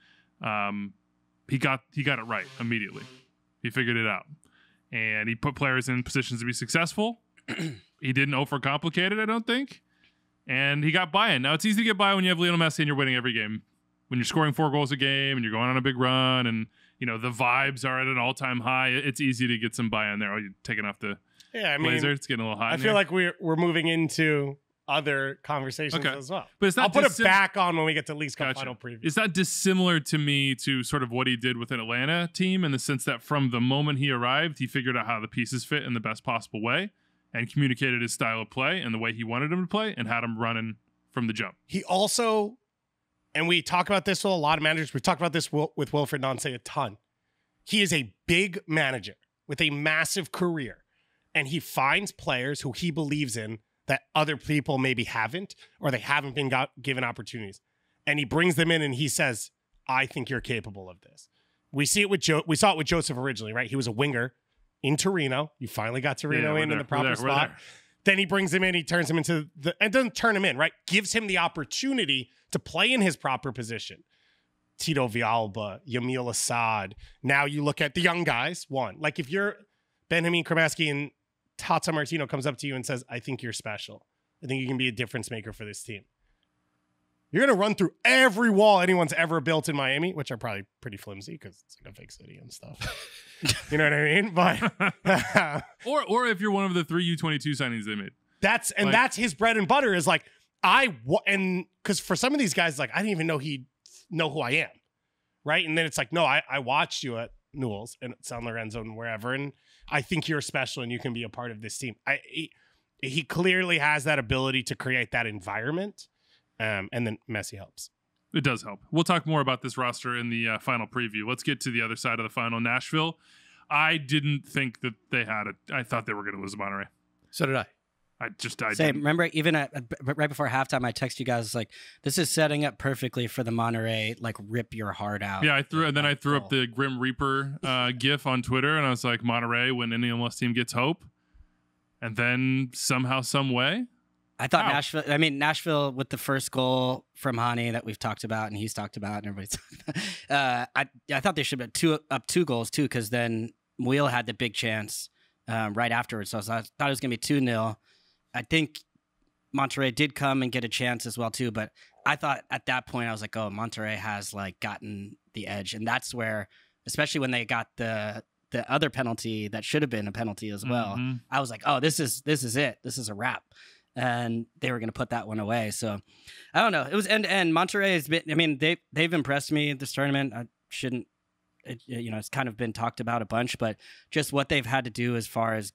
He got it right immediately. He figured it out, and he put players in positions to be successful. He didn't overcomplicate it, I don't think, and he got buy-in. Now it's easy to get by when you have Lionel Messi and you're winning every game. When you're scoring 4 goals a game and you're going on a big run, and the vibes are at an all-time high, it's easy to get some buy-in there. Oh, you're taking off the blazer. It's getting a little hot. I feel like we're moving into other conversations as well. But it's not I'll put it back on when we get to Leagues Cup final preview. It's not dissimilar to me to sort of what he did with an Atlanta team, in the sense that from the moment he arrived, he figured out how the pieces fit in the best possible way and communicated his style of play and the way he wanted him to play and had him running from the jump. He also, and we talk about this with a lot of managers, we talked about this with Wilfred Nancy a ton. He is a big manager with a massive career, and he finds players who he believes in that other people maybe haven't, or they haven't been given opportunities. And he brings them in and he says, I think you're capable of this. We see it with we saw it with Joseph originally, right? He was a winger in Torino. You finally got Torino in the proper spot. Then he brings him in, he turns him into and doesn't turn him in, right? Gives him the opportunity to play in his proper position. Tito Villalba, Yamil Assad. Now you look at the young guys, like if you're Benjamin Kremeski and Tata Martino comes up to you and says, I think you're special. I think you can be a difference maker for this team. You're going to run through every wall anyone's ever built in Miami, which are probably pretty flimsy because it's like a fake city and stuff. You know what I mean? But or if you're one of the 3 U22 signings they made. That's his bread and butter is like, because for some of these guys, like, I didn't even know he'd know who I am. Right. And then it's like, no, I watched you at Newell's and San Lorenzo and wherever, and I think you're special and you can be a part of this team. He clearly has that ability to create that environment, and then Messi helps. It does help. We'll talk more about this roster in the final preview. Let's get to the other side of the final. Nashville. I didn't think that they had it. I thought they were going to lose to Monterrey. So did I. Same. Remember, even right before halftime, I texted you guys like, "This is setting up perfectly for the Monterrey like rip your heart out." Yeah, I threw up the Grim Reaper gif on Twitter, and I was like, "Monterrey, when any MLS team gets hope," and then somehow, some way, I thought Nashville. I mean, Nashville with the first goal from Hani that we've talked about and he's talked about and everybody's. I thought they should have been up 2 goals too, because then Wheel had the big chance right afterwards. So I thought it was gonna be 2-0. I think Monterrey did come and get a chance as well too, but I thought at that point I was like, oh, Monterrey has like gotten the edge, and that's where, especially when they got the other penalty that should have been a penalty as well, I was like, oh, this is it, this is a wrap, and they were going to put that one away. So I don't know, it was end-to-end. Monterrey has been, I mean, they've impressed me this tournament. I shouldn't, it's kind of been talked about a bunch, but just what they've had to do as far as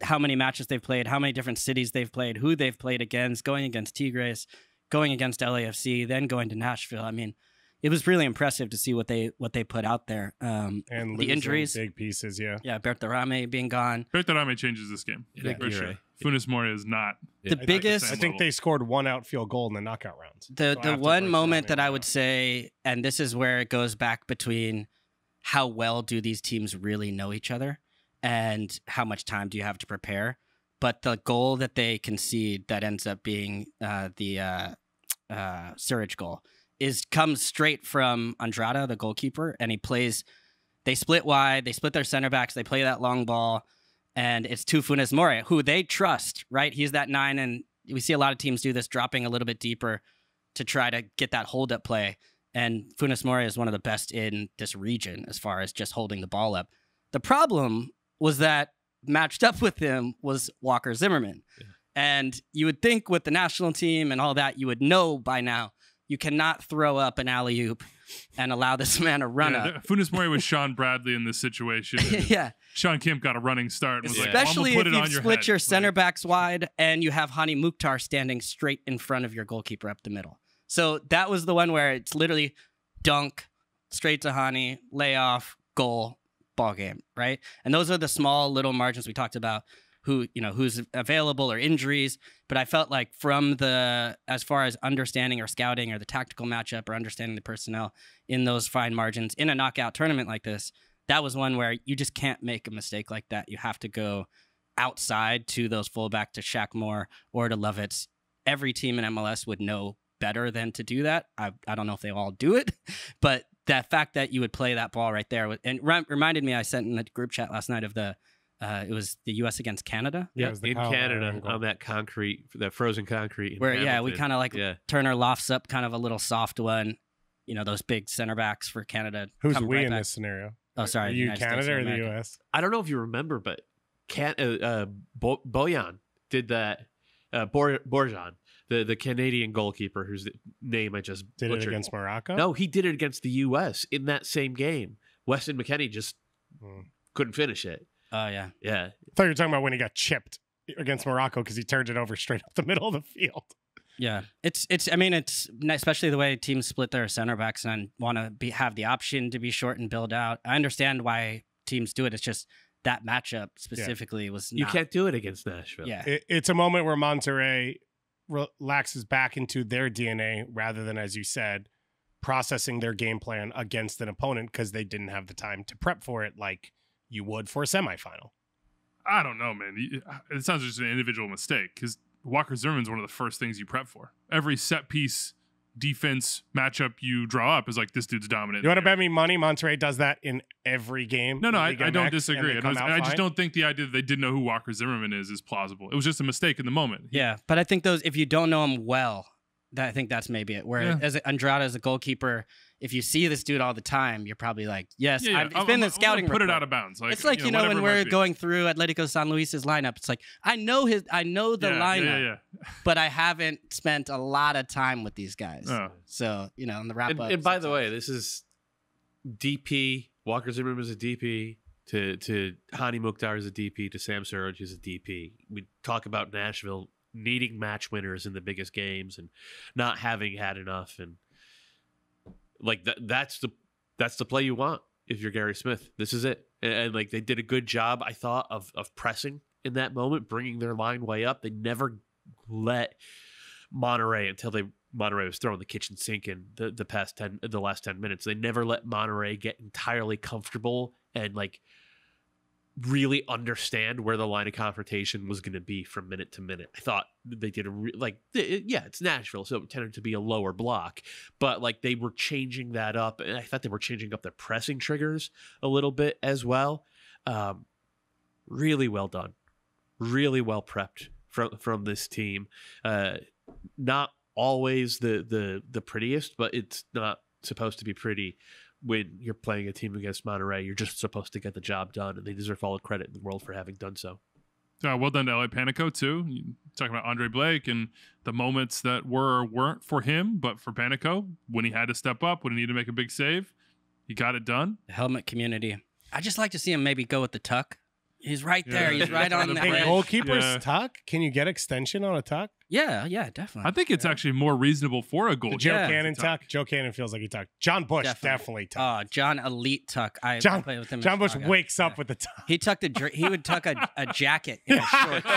how many matches they've played, how many different cities they've played, who they've played against, going against Tigres, going against LAFC, then going to Nashville. I mean, it was really impressive to see what they put out there. And the injuries, big pieces, yeah. Yeah, Bertarame being gone. Bertarame changes this game. Yeah. For sure. Funes Mori is not the biggest. I think they scored 1 outfield goal in the knockout rounds. The one moment that I would say, and this is where it goes back between how well do these teams really know each other, and how much time do you have to prepare? But the goal that they concede that ends up being the Surridge goal comes straight from Andrada, the goalkeeper, and they split wide, they split their center backs, they play that long ball, and it's to Funes Mori, who they trust, right? He's that 9, and we see a lot of teams do this, dropping a little bit deeper to try to get that hold-up play, and Funes Mori is one of the best in this region as far as just holding the ball up. The problem was that matched up with him was Walker Zimmerman. Yeah. And you would think with the national team and all that, you would know by now, you cannot throw up an alley-oop and allow this man to run up. Funes Mori was Sean Bradley in this situation. Yeah. Sean Kemp got a running start. And was especially like, if you split your center backs wide and you have Hani Mukhtar standing straight in front of your goalkeeper up the middle. So that was the one where it's literally dunk, straight to Hani, lay off, goal, ball game, right? And those are the small little margins we talked about. who's available or injuries. But I felt like as far as understanding or scouting or the tactical matchup or understanding the personnel in those fine margins in a knockout tournament like this, that was one where you just can't make a mistake like that. You have to go outside to those fullback, to Shaq Moore or to Lovitz. Every team in MLS would know better than to do that. I don't know if they all do it, but that fact that you would play that ball right there and reminded me, I sent in the group chat last night of it was the U.S. against Canada. Yeah, in Canada on that frozen concrete. Where, we kind of Turner lofts up kind of a little soft one, those big center backs for Canada. Who's we in this scenario? Oh, sorry. Are you Canada or the U.S.? I don't know if you remember, but Bojan did that. Borjan, the Canadian goalkeeper, whose name I just did butchered. It against Morocco? No, he did it against the U.S. in that same game. Weston McKennie just couldn't finish it. Oh, yeah. Yeah. I thought you were talking about when he got chipped against Morocco because he turned it over straight up the middle of the field. Yeah, it's especially the way teams split their center backs and want to have the option to be short and build out. I understand why teams do it. It's just that matchup specifically was not. You can't do it against Nashville. Yeah, it's a moment where Monterrey relaxes back into their DNA rather than, as you said, processing their game plan against an opponent because they didn't have the time to prep for it like you would for a semifinal. I don't know, man. It sounds just an individual mistake because Walker Zimmerman's one of the first things you prep for. Every set piece defense matchup you draw up is like, this dude's dominant. You want to bet me money Monterrey does that in every game? No, I don't disagree. I just don't think the idea that they didn't know who Walker Zimmerman is plausible. It was just a mistake in the moment. Yeah, but I think if you don't know him well, I think that's maybe it. Where as Andrade as a goalkeeper, if you see this dude all the time, you're probably like, yes, it's been the scouting report. Put it out of bounds. It's like, when we're going through Atletico San Luis's lineup, it's like, I know the lineup, but I haven't spent a lot of time with these guys. Oh. So, in the wrap up. And by the way, this is DP. Walker Zimmerman is a DP. To Hani Mukhtar is a DP. To Sam Surridge is a DP. We talk about Nashville needing match winners in the biggest games and not having had enough, and like that's the play you want if you're Gary Smith. This is it. And like, they did a good job, I thought, of pressing in that moment, bringing their line way up. They never let Monterrey Monterrey was throwing the kitchen sink in the last 10 minutes. They never let Monterrey get entirely comfortable and like really understand where the line of confrontation was going to be from minute to minute. I thought they did it's Nashville, so it tended to be a lower block, but like, they were changing that up, and I thought they were changing up their pressing triggers a little bit as well. Really well done, really well prepped from this team. Not always the prettiest, but it's not supposed to be pretty. When you're playing a team against Monterrey, you're just supposed to get the job done, and they deserve all the credit in the world for having done so. Well done to L.A. Panico, too. You're talking about Andre Blake and the moments that weren't for him, but for Panico, when he had to step up, when he needed to make a big save, he got it done. The helmet community. I just like to see him maybe go with the tuck. He's right there. He's right on the edge. Goalkeeper's tuck? Can you get extension on a tuck? Yeah, definitely. I think it's actually more reasonable for a goal. The Joe Cannon tuck. Joe Cannon feels like he tucked. John Bush definitely tucked. Oh, John Elite tuck. I played with him. John Bush wakes up with the tuck. He tucked he would tuck a jacket in his shorts.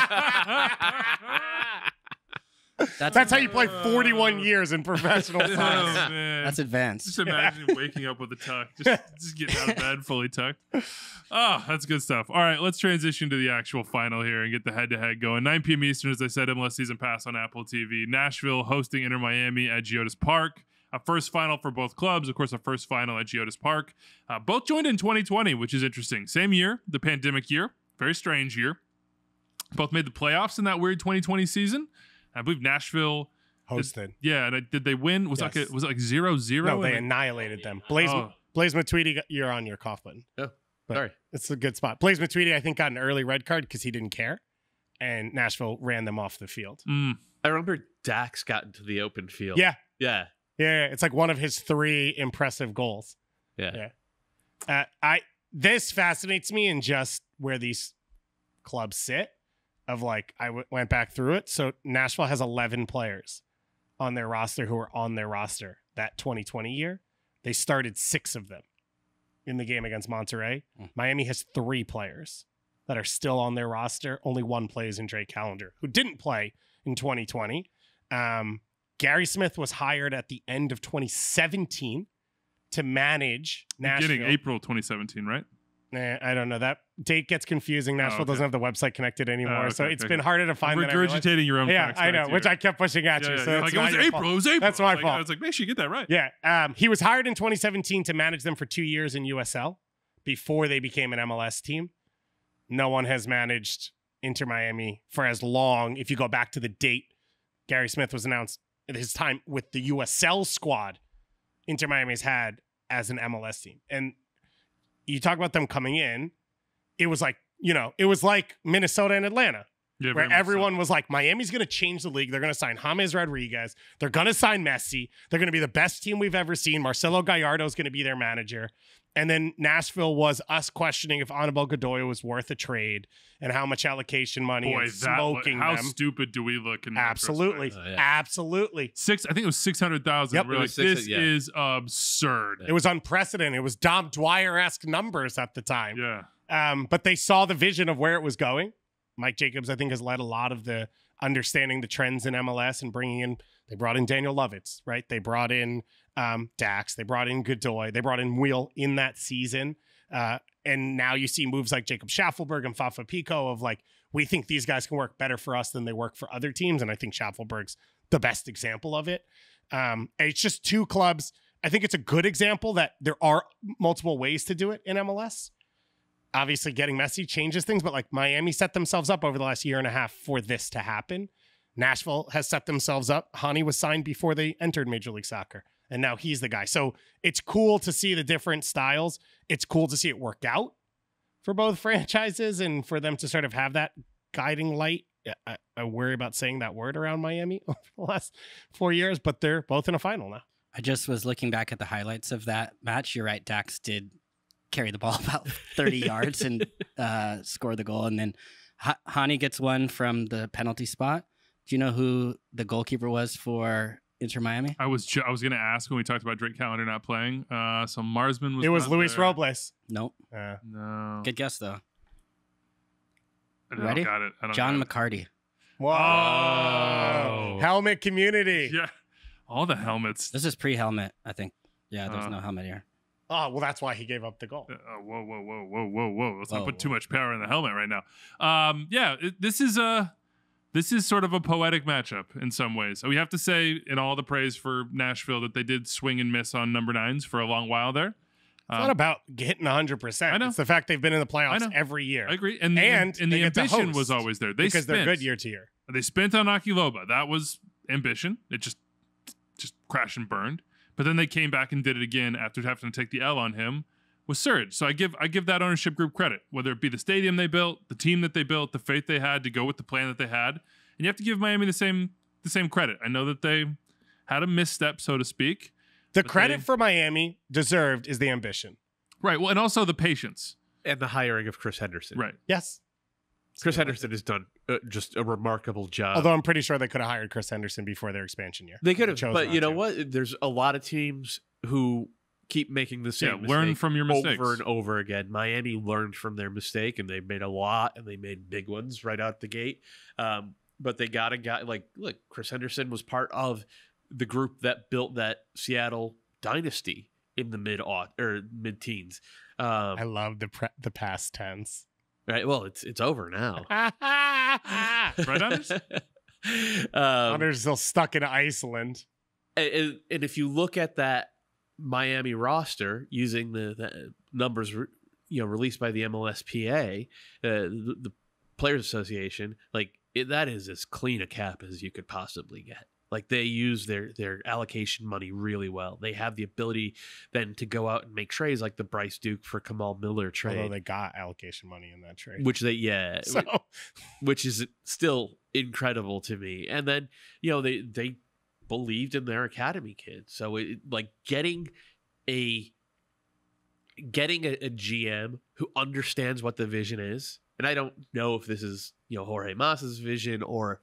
That's how you play 41 years in professional soccer. Oh, man. That's advanced. Just imagine waking up with a tuck. Just getting out of bed fully tucked. Oh, that's good stuff. All right, let's transition to the actual final here and get the head-to-head going. 9 p.m. Eastern, as I said, MLS Season Pass on Apple TV. Nashville hosting Inter Miami at Geodis Park. A first final for both clubs. Of course, a first final at Geodis Park. Both joined in 2020, which is interesting. Same year, the pandemic year. Very strange year. Both made the playoffs in that weird 2020 season. I believe Nashville hosted. Did they win? Was it like 0-0? No, they annihilated them. Blaise Matuidi, you're on your cough button. Oh, but sorry. It's a good spot. Blaise Matuidi, I think, got an early red card because he didn't care, and Nashville ran them off the field. I remember Dax got into the open field. Yeah. It's like one of his 3 impressive goals. Yeah. This fascinates me in just where these clubs sit. Of like, I went back through it. So Nashville has 11 players on their roster who are on their roster that 2020 year. They started 6 of them in the game against Monterrey. Miami has 3 players that are still on their roster. Only one plays in Drake Callender, who didn't play in 2020. Gary Smith was hired at the end of 2017 to manage Nashville. Beginning April 2017, right? I don't know. That date gets confusing. Nashville doesn't have the website connected anymore, so it's been harder to find. Regurgitating your own facts. Yeah, I know, which I kept pushing at you. So like, it was April. It was April. That's my fault. I was like, make sure you get that right. Yeah. He was hired in 2017 to manage them for 2 years in USL before they became an MLS team. No one has managed Inter Miami for as long. If you go back to the date, Gary Smith was announced at his time with the USL squad Inter Miami's had as an MLS team. And you talk about them coming in, it was like, it was like Minnesota and Atlanta, where everyone was like, Miami's going to change the league. They're going to sign James Rodriguez. They're going to sign Messi. They're going to be the best team we've ever seen. Marcelo Gallardo is going to be their manager. And then Nashville was us questioning if Anibal Godoy was worth a trade and how much allocation money and smoking how them. stupid do we look? In Absolutely. Absolutely. I think it was 600,000. Yep. We're like, this is absurd. It was unprecedented. It was Dom Dwyer-esque numbers at the time. Yeah. But they saw the vision of where it was going. Mike Jacobs, I think, has led a lot of the understanding the trends in MLS and bringing in. They brought in Daniel Lovitz, right? They brought in Dax. They brought in Godoy. They brought in Wheel in that season. And now you see moves like Jacob Schaffelberg and Fafa Pico of like, we think these guys can work better for us than they work for other teams. And I think Schaffelberg's the best example of it. It's just two clubs. I think it's a good example that there are multiple ways to do it in MLS. Obviously, getting Messi changes things, but like Miami set themselves up over the last year and a half for this to happen. Nashville has set themselves up. Hani was signed before they entered Major League Soccer, and now he's the guy. So it's cool to see the different styles. It's cool to see it work out for both franchises and for them to sort of have that guiding light. I worry about saying that word around Miami over the last 4 years, but they're both in a final now. I just was looking back at the highlights of that match. You're right, Dax did carry the ball about 30 yards and score the goal. And then Hani gets one from the penalty spot. Do you know who the goalkeeper was for Inter Miami? I was going to ask when we talked about Drake Callender not playing. So Marsman was. It was Luis Robles. Nope. No. Good guess though. Ready? Got it. John McCarty. Whoa! Oh. Helmet community. Yeah. All the helmets. This is pre-helmet, I think. Yeah, there's no helmet here. Oh, well, that's why he gave up the goal. Whoa. Let's not put too much power in the helmet right now. This is sort of a poetic matchup in some ways. We have to say, in all the praise for Nashville, that they did swing and miss on number 9s for a long while there. It's not about hitting 100%. I know. It's the fact they've been in the playoffs every year. I agree. And the ambition was always there. Because they're good year to year. They spent on Akiloba. That was ambition. It just crashed and burned. But then they came back and did it again after having to take the L on him with Surridge. So I give that ownership group credit, whether it be the stadium they built, the team that they built, the faith they had to go with the plan that they had. And you have to give Miami the same credit. I know that they had a misstep, so to speak. The credit for Miami deserved is the ambition. Right. Well, and also the patience. And the hiring of Chris Henderson. Right. Yes. Chris Henderson has done just a remarkable job. Although I'm pretty sure they could have hired Chris Henderson before their expansion year. They could have, but you know what? There's a lot of teams who keep making the same mistake learn from your mistakes over and over again. Miami learned from their mistake, and they made a lot, and they made big ones right out the gate. But they got a guy like, look, Chris Henderson was part of the group that built that Seattle dynasty in the mid-teens. I love the past tense. Right. Well, it's over now. Right, Anders? Anders still stuck in Iceland. And if you look at that Miami roster using the numbers, released by the MLSPA, the Players Association, that is as clean a cap as you could possibly get. Like, they use their allocation money really well. They have the ability then to go out and make trades like the Bryce Duke for Kamal Miller trade. Although they got allocation money in that trade. Which which is still incredible to me. And then, they believed in their academy kids. So getting a GM who understands what the vision is. And I don't know if this is, Jorge Mas's vision or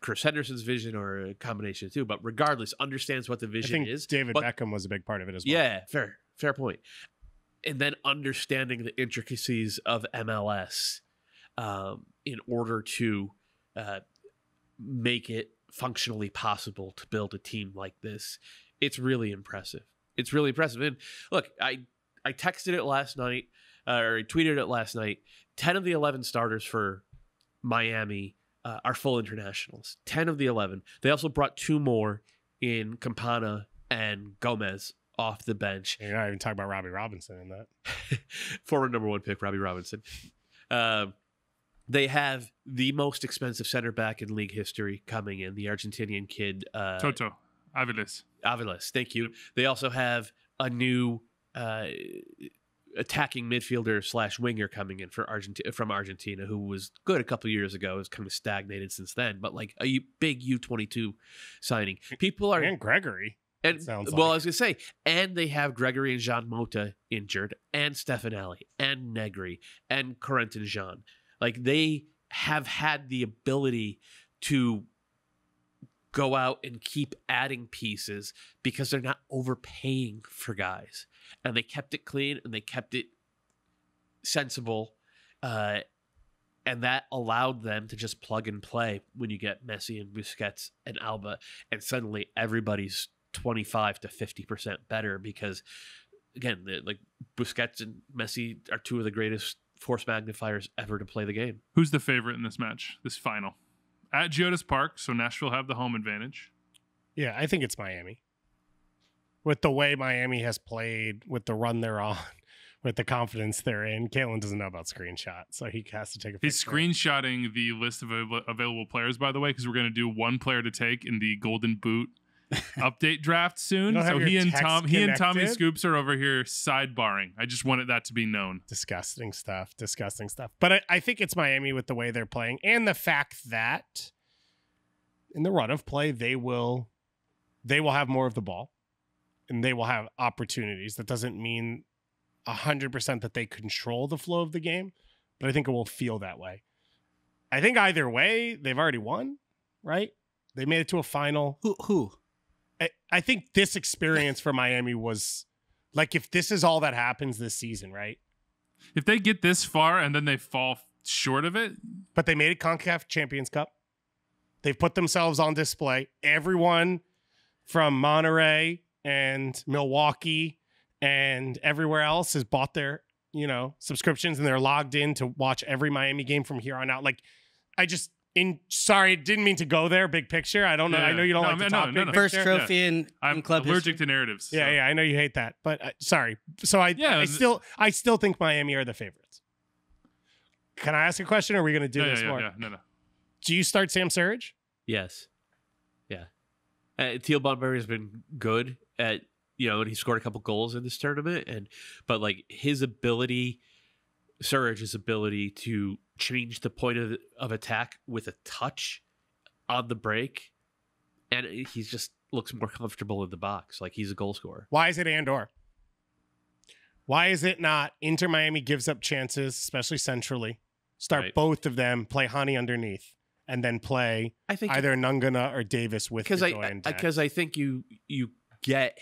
Chris Henderson's vision or a combination of two, but regardless, understands what the vision is. David Beckham was a big part of it as well. Yeah, fair point. And then understanding the intricacies of MLS in order to make it functionally possible to build a team like this. It's really impressive. It's really impressive. And look, I texted it last night, or I tweeted it last night. 10 of the 11 starters for Miami are full internationals. 10 of the 11. They also brought 2 more in Campana and Gomez off the bench. You're not even talking about Robbie Robinson in that. Former number 1 pick, Robbie Robinson. They have the most expensive center back in league history coming in, the Argentinian kid. Toto Aviles. Aviles, thank you. They also have a new attacking midfielder / winger coming in from Argentina, who was good a couple of years ago. Has kind of stagnated since then, but like a big U22 signing. People are and Gregory. And I was gonna say, and they have Gregory and Jean Mota injured, and Stefanelli, and Negri, and Corentin Jean. Like, they have had the ability to go out and keep adding pieces because they're not overpaying for guys, and they kept it clean and they kept it sensible, and that allowed them to just plug and play when you get Messi and Busquets and Alba, and suddenly everybody's 25 to 50% better because, again, like Busquets and Messi are 2 of the greatest force magnifiers ever to play the game. Who's the favorite in this match, this final? At Geodis Park, so Nashville have the home advantage. Yeah, I think it's Miami. With the way Miami has played, with the run they're on, with the confidence they're in. Caitlin doesn't know about screenshots, so he has to take a picture. He's screenshotting the list of available players, by the way, because we're going to do one player to take in the Golden Boot update draft soon. So he and Tommy Scoops are over here sidebarring. I just wanted that to be known. Disgusting stuff. But I think it's Miami with the way they're playing and the fact that in the run of play they will have more of the ball and they will have opportunities. That doesn't mean 100% that they control the flow of the game, but I think it will feel that way. I think either way they've already won, right? They made it to a final. Who? I think this experience for Miami was like, if this is all that happens this season, right? If they get this far and then they fall short of it. But they made it CONCACAF Champions Cup. They've put themselves on display. Everyone from Monterrey and Milwaukee and everywhere else has bought their, subscriptions, and they're logged in to watch every Miami game from here on out. Like, sorry, didn't mean to go there. Big picture. I don't know. I know you don't like to talk big picture. First trophy in I'm club allergic history. to narratives. So. Yeah, I know you hate that, but sorry. So I still think Miami are the favorites. Can I ask a question? Or are we going to do this more? Yeah, no. Do you start Sam Surridge? Yes. Yeah. Teal Bunbury has been good at, and he scored a couple goals in this tournament, but like his ability, Surridge's ability to change the point of attack with a touch on the break, and he just looks more comfortable in the box. Like, he's a goal scorer. Why is it and/or? Why is it not Inter Miami gives up chances, especially centrally? Start both of them, play Hani underneath, and then play either Nungana or Davis with because I think you get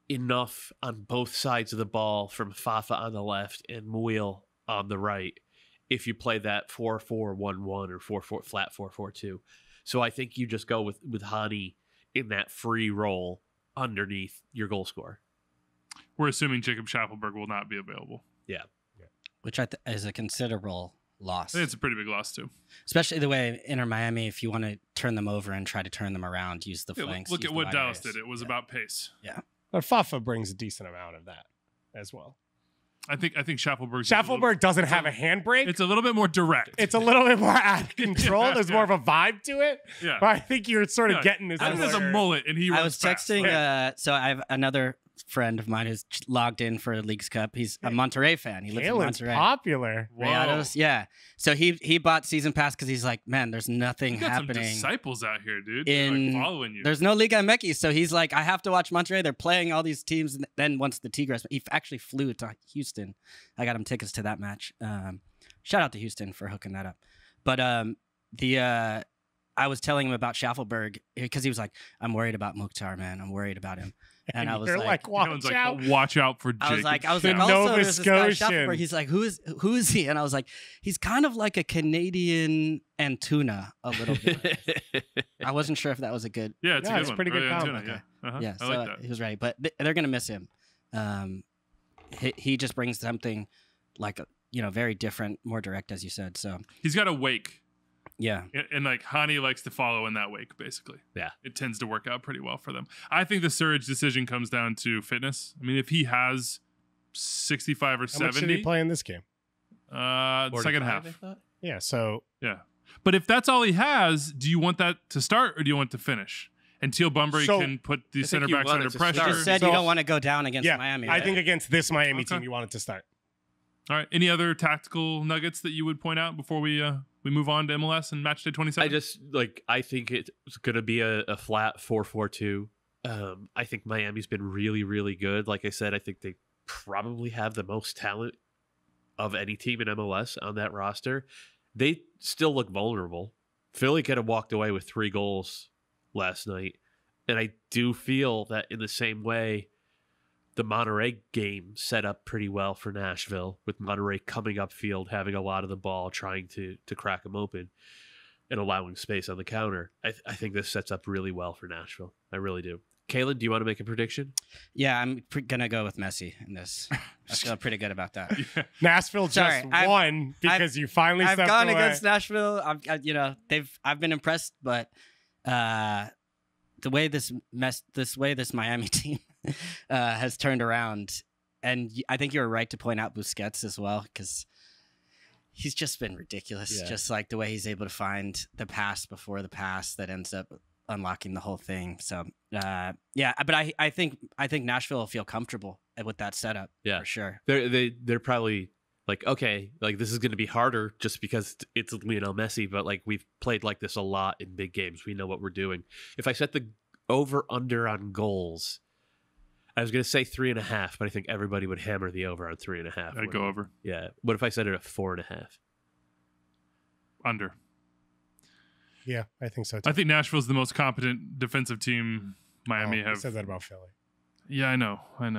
enough on both sides of the ball from Fafa on the left and Muil on the right if you play that 4-4-1-1 or 4-4 flat 4-4-2. So I think you just go with Hani in that free role underneath your goal scorer. We're assuming Jacob Schaffelberg will not be available. Yeah. Which is a considerable loss. It's a pretty big loss too. Especially the way Inter Miami, if you want to turn them over and try to turn them around, use the flanks. Look at what Dallas did. It was about pace. Yeah. But Fafa brings a decent amount of that as well. I think Schaffelberg doesn't have a handbrake. It's a little bit more direct. It's a little bit more out of control. There's more of a vibe to it. Yeah. But I think you're sort of getting this. I think there's a mullet, and he runs I was texting, so I have another friend of mine who's logged in for Leagues Cup. He's a Monterrey fan. He lives in Monterrey. Popular. Rayados, yeah. So he bought season pass because he's like, man, there's nothing happening. Some disciples out here, dude. They're like following you. There's no Liga MX, so he's like, I have to watch Monterrey. They're playing all these teams. And then once the Tigres, he actually flew to Houston. I got him tickets to that match. Shout out to Houston for hooking that up. But I was telling him about Schaffelberg because he was like, I'm worried about Mukhtar, man. I'm worried about him. And I was You're like, watch out. Watch out for Jake. I was like, The also Nova there's this guy Scotian. Shuffler. He's like, who is he? And I was like, he's kind of like a Canadian Antuna a little bit. I wasn't sure if that was a good. Yeah, it's a good it's one. pretty good Really combo. Antuna, yeah. Uh-huh. Yeah, I so like that. he was ready, but they're gonna miss him. He just brings something like very different, more direct, as you said. So He's got a wake. yeah, And like Hani likes to follow in that wake, basically. Yeah. It tends to work out pretty well for them. I think the Surridge decision comes down to fitness. I mean, if he has 65 or How 70, much did he play in this game? second 45, half. I thought? Yeah, so Yeah. But if that's all he has, do you want that to start or do you want to finish? And Teal Bunbury So- can put the I think center you backs want it under to pressure. start. you just said So- you don't want to go down against yeah, Miami. I right? think against this Miami Okay. team, you want it to start. All right. Any other tactical nuggets that you would point out before we move on to MLS and Matchday 27? I think it's going to be a flat 4-4-2. I think Miami's been really, really good. Like I said, I think they probably have the most talent of any team in MLS on that roster. They still look vulnerable. Philly could have walked away with 3 goals last night. And I do feel that in the same way, the Monterrey game set up pretty well for Nashville, with Monterrey coming upfield, having a lot of the ball, trying to crack them open and allowing space on the counter. I think this sets up really well for Nashville. I really do. Kalen, do you want to make a prediction? Yeah, I'm gonna go with Messi in this. I feel pretty good about that. Yeah. Nashville just Sorry, won because you finally I've stepped gone away. against Nashville. I've been impressed, but the way this Miami team has turned around, and I think you were right to point out Busquets as well, because he's just been ridiculous. Yeah. Just like the way he's able to find the pass before the pass that ends up unlocking the whole thing. So yeah, but I think Nashville will feel comfortable with that setup. Yeah. For sure. They're probably like, okay, like this is going to be harder just because it's Lionel Messi, but like we've played like this a lot in big games. We know what we're doing. If I set the over under on goals, I was going to say 3.5, but I think everybody would hammer the over on 3.5. I'd go over. Yeah. What if I set it at 4.5? Under. Yeah, I think so too. I think Nashville's the most competent defensive team Miami I have. said that about Philly. Yeah, I know. I don't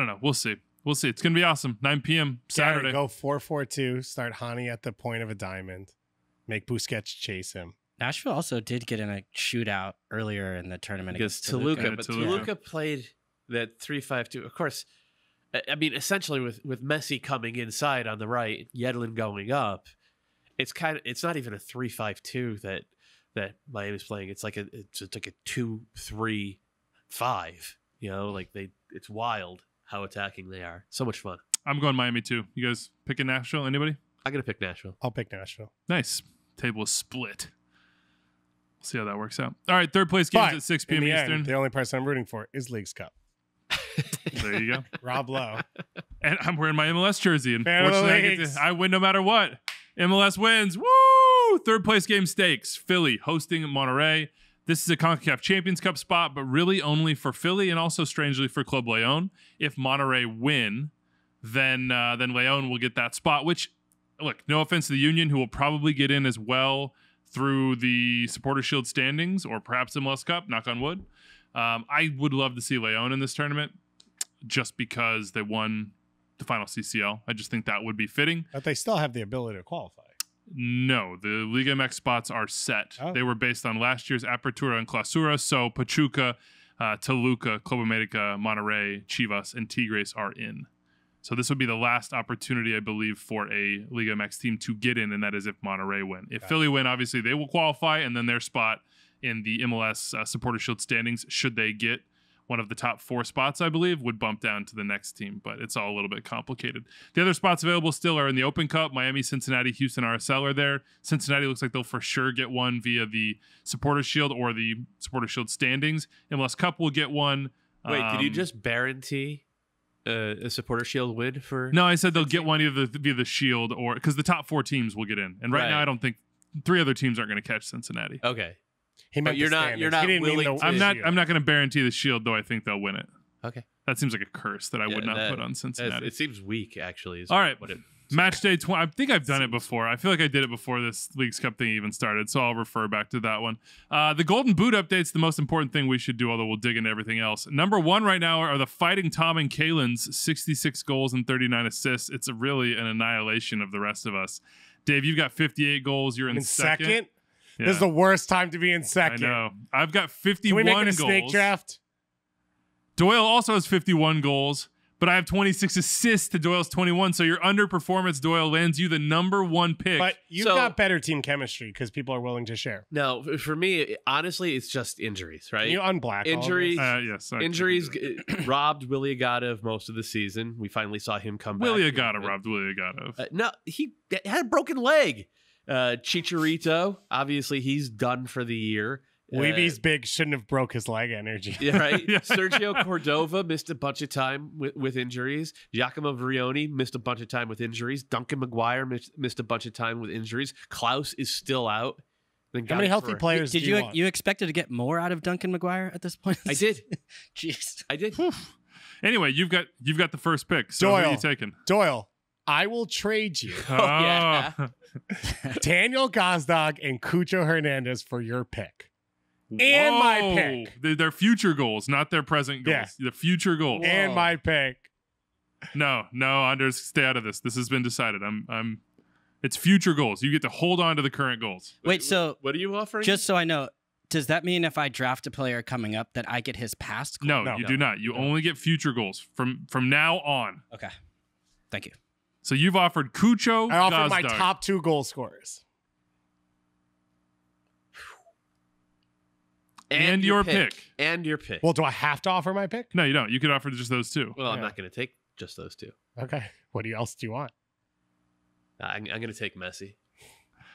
know. We'll see. It's going to be awesome. 9 p.m. Saturday. Gary, go 4-4-2. Start Hani at the point of a diamond. Make Busquets chase him. Nashville also did get in a shootout earlier in the tournament Against against Toluca, Yeah, but Toluca. Toluca played that 3-5-2. Of course, I mean, essentially with Messi coming inside on the right, Yedlin going up, it's not even a 3-5-2 that Miami's playing. It's like a 2-3-5. You know, like it's wild how attacking they are. So much fun. I'm going Miami too. You guys picking Nashville? Anybody? I'm gonna pick Nashville. I'll pick Nashville. Nice. Table is split. We'll see how that works out. All right, third place games But at 6 in p.m. the Eastern. end, the only person I'm rooting for is Leagues Cup. There you go. Rob Lowe. And I'm wearing my MLS jersey. And Fan of the fortunately, leagues. I win no matter what. MLS wins. Woo! Third place game stakes. Philly hosting Monterrey. This is a CONCACAF Champions Cup spot, but really only for Philly and also strangely for Club Leon. If Monterrey win, then Leon will get that spot, which, look, no offense to the Union, who will probably get in as well through the Supporter Shield standings or perhaps MLS Cup, knock on wood. I would love to see Leon in this tournament just because they won the final CCL. I just think that would be fitting. But they still have the ability to qualify. No, the Liga MX spots are set. Oh. They were based on last year's Apertura and Clausura. So Pachuca, Toluca, Club America, Monterrey, Chivas, and Tigres are in. So this would be the last opportunity, I believe, for a Liga MX team to get in, and that is if Monterrey win. If Philly win, obviously they will qualify, and then their spot in the MLS Supporter Shield standings, should they get one of the top 4 spots, I believe, would bump down to the next team, but it's all a little bit complicated. The other spots available still are in the Open Cup. Miami, Cincinnati, Houston, RSL are there. Cincinnati looks like they'll for sure get one via the Supporter Shield or the Supporter Shield standings. MLS Cup will get one. Wait, did you just guarantee a Supporter Shield win for? No, I said they'll get one either via the Shield or because the top 4 teams will get in. And right now, I don't think 3 other teams aren't going to catch Cincinnati. Okay. He meant But you're the not- standings. you're not He didn't mean willing the to- I'm not Shield. going to guarantee the Shield, though I think they'll win it. Okay. That seems like a curse that I would not that- put on Cincinnati. It seems weak, actually. Is All right. What it Match day 20. I think I've done it before. I feel like I did it before this Leagues Cup thing even started, so I'll refer back to that one. The Golden Boot update's the most important thing we should do, although we'll dig into everything else. Number 1 right now are the Fighting Tom and Kalen's 66 goals and 39 assists. It's really an annihilation of the rest of us. Dave, you've got 58 goals. You're in second. Yeah. This is the worst time to be in second. I know. I've got 51 Can we make it a goals. snake draft? Doyle also has 51 goals. But I have 26 assists to Doyle's 21, so your underperformance, Doyle, lands you the number 1 pick. But you've got better team chemistry because people are willing to share. No, for me, honestly, it's just injuries, right? Can you unblack injuries? Yes. Injuries robbed Willie Agata of most of the season. We finally saw him come back. Willie Agata robbed Willie Agata of. No, he had a broken leg. Chicharito, obviously, he's done for the year. Weeby's big shouldn't have broke his leg energy. Yeah, right. Sergio Cordova missed a bunch of time with injuries. Giacomo Vrioni missed a bunch of time with injuries. Duncan McGuire missed a bunch of time with injuries. Klaus is still out. How many healthy players did do you want? You expected to get more out of Duncan McGuire at this point? I did. Jeez. I did. Anyway, you've got the first pick. So Doyle. who are you taking? Doyle, I will trade you Yeah. Daniel Gazdag and Cucho Hernandez for your pick. And my pick. They're future goals, not their present goals. Yeah. The future goals. And my pick. No, Anders, stay out of this. This has been decided. It's future goals. You get to hold on to the current goals. Wait, so what are you offering? Just so I know, does that mean if I draft a player coming up that I get his past goal? No, you do not. You only get future goals from now on. Okay. Thank you. So you've offered Cucho. I offered my Gazdag. top 2 goal scorers. And your pick. And your pick. Well, do I have to offer my pick? No, you don't. You could offer just those 2. Well, I'm not going to take just those 2. Okay. What else do you want? I'm going to take Messi.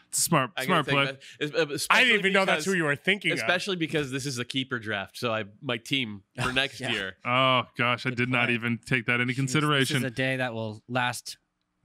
It's a smart play. I didn't even know that's who you were thinking especially because this is a keeper draft, so my team for next year. Oh, gosh. I did not even take that into consideration. This is a day that will last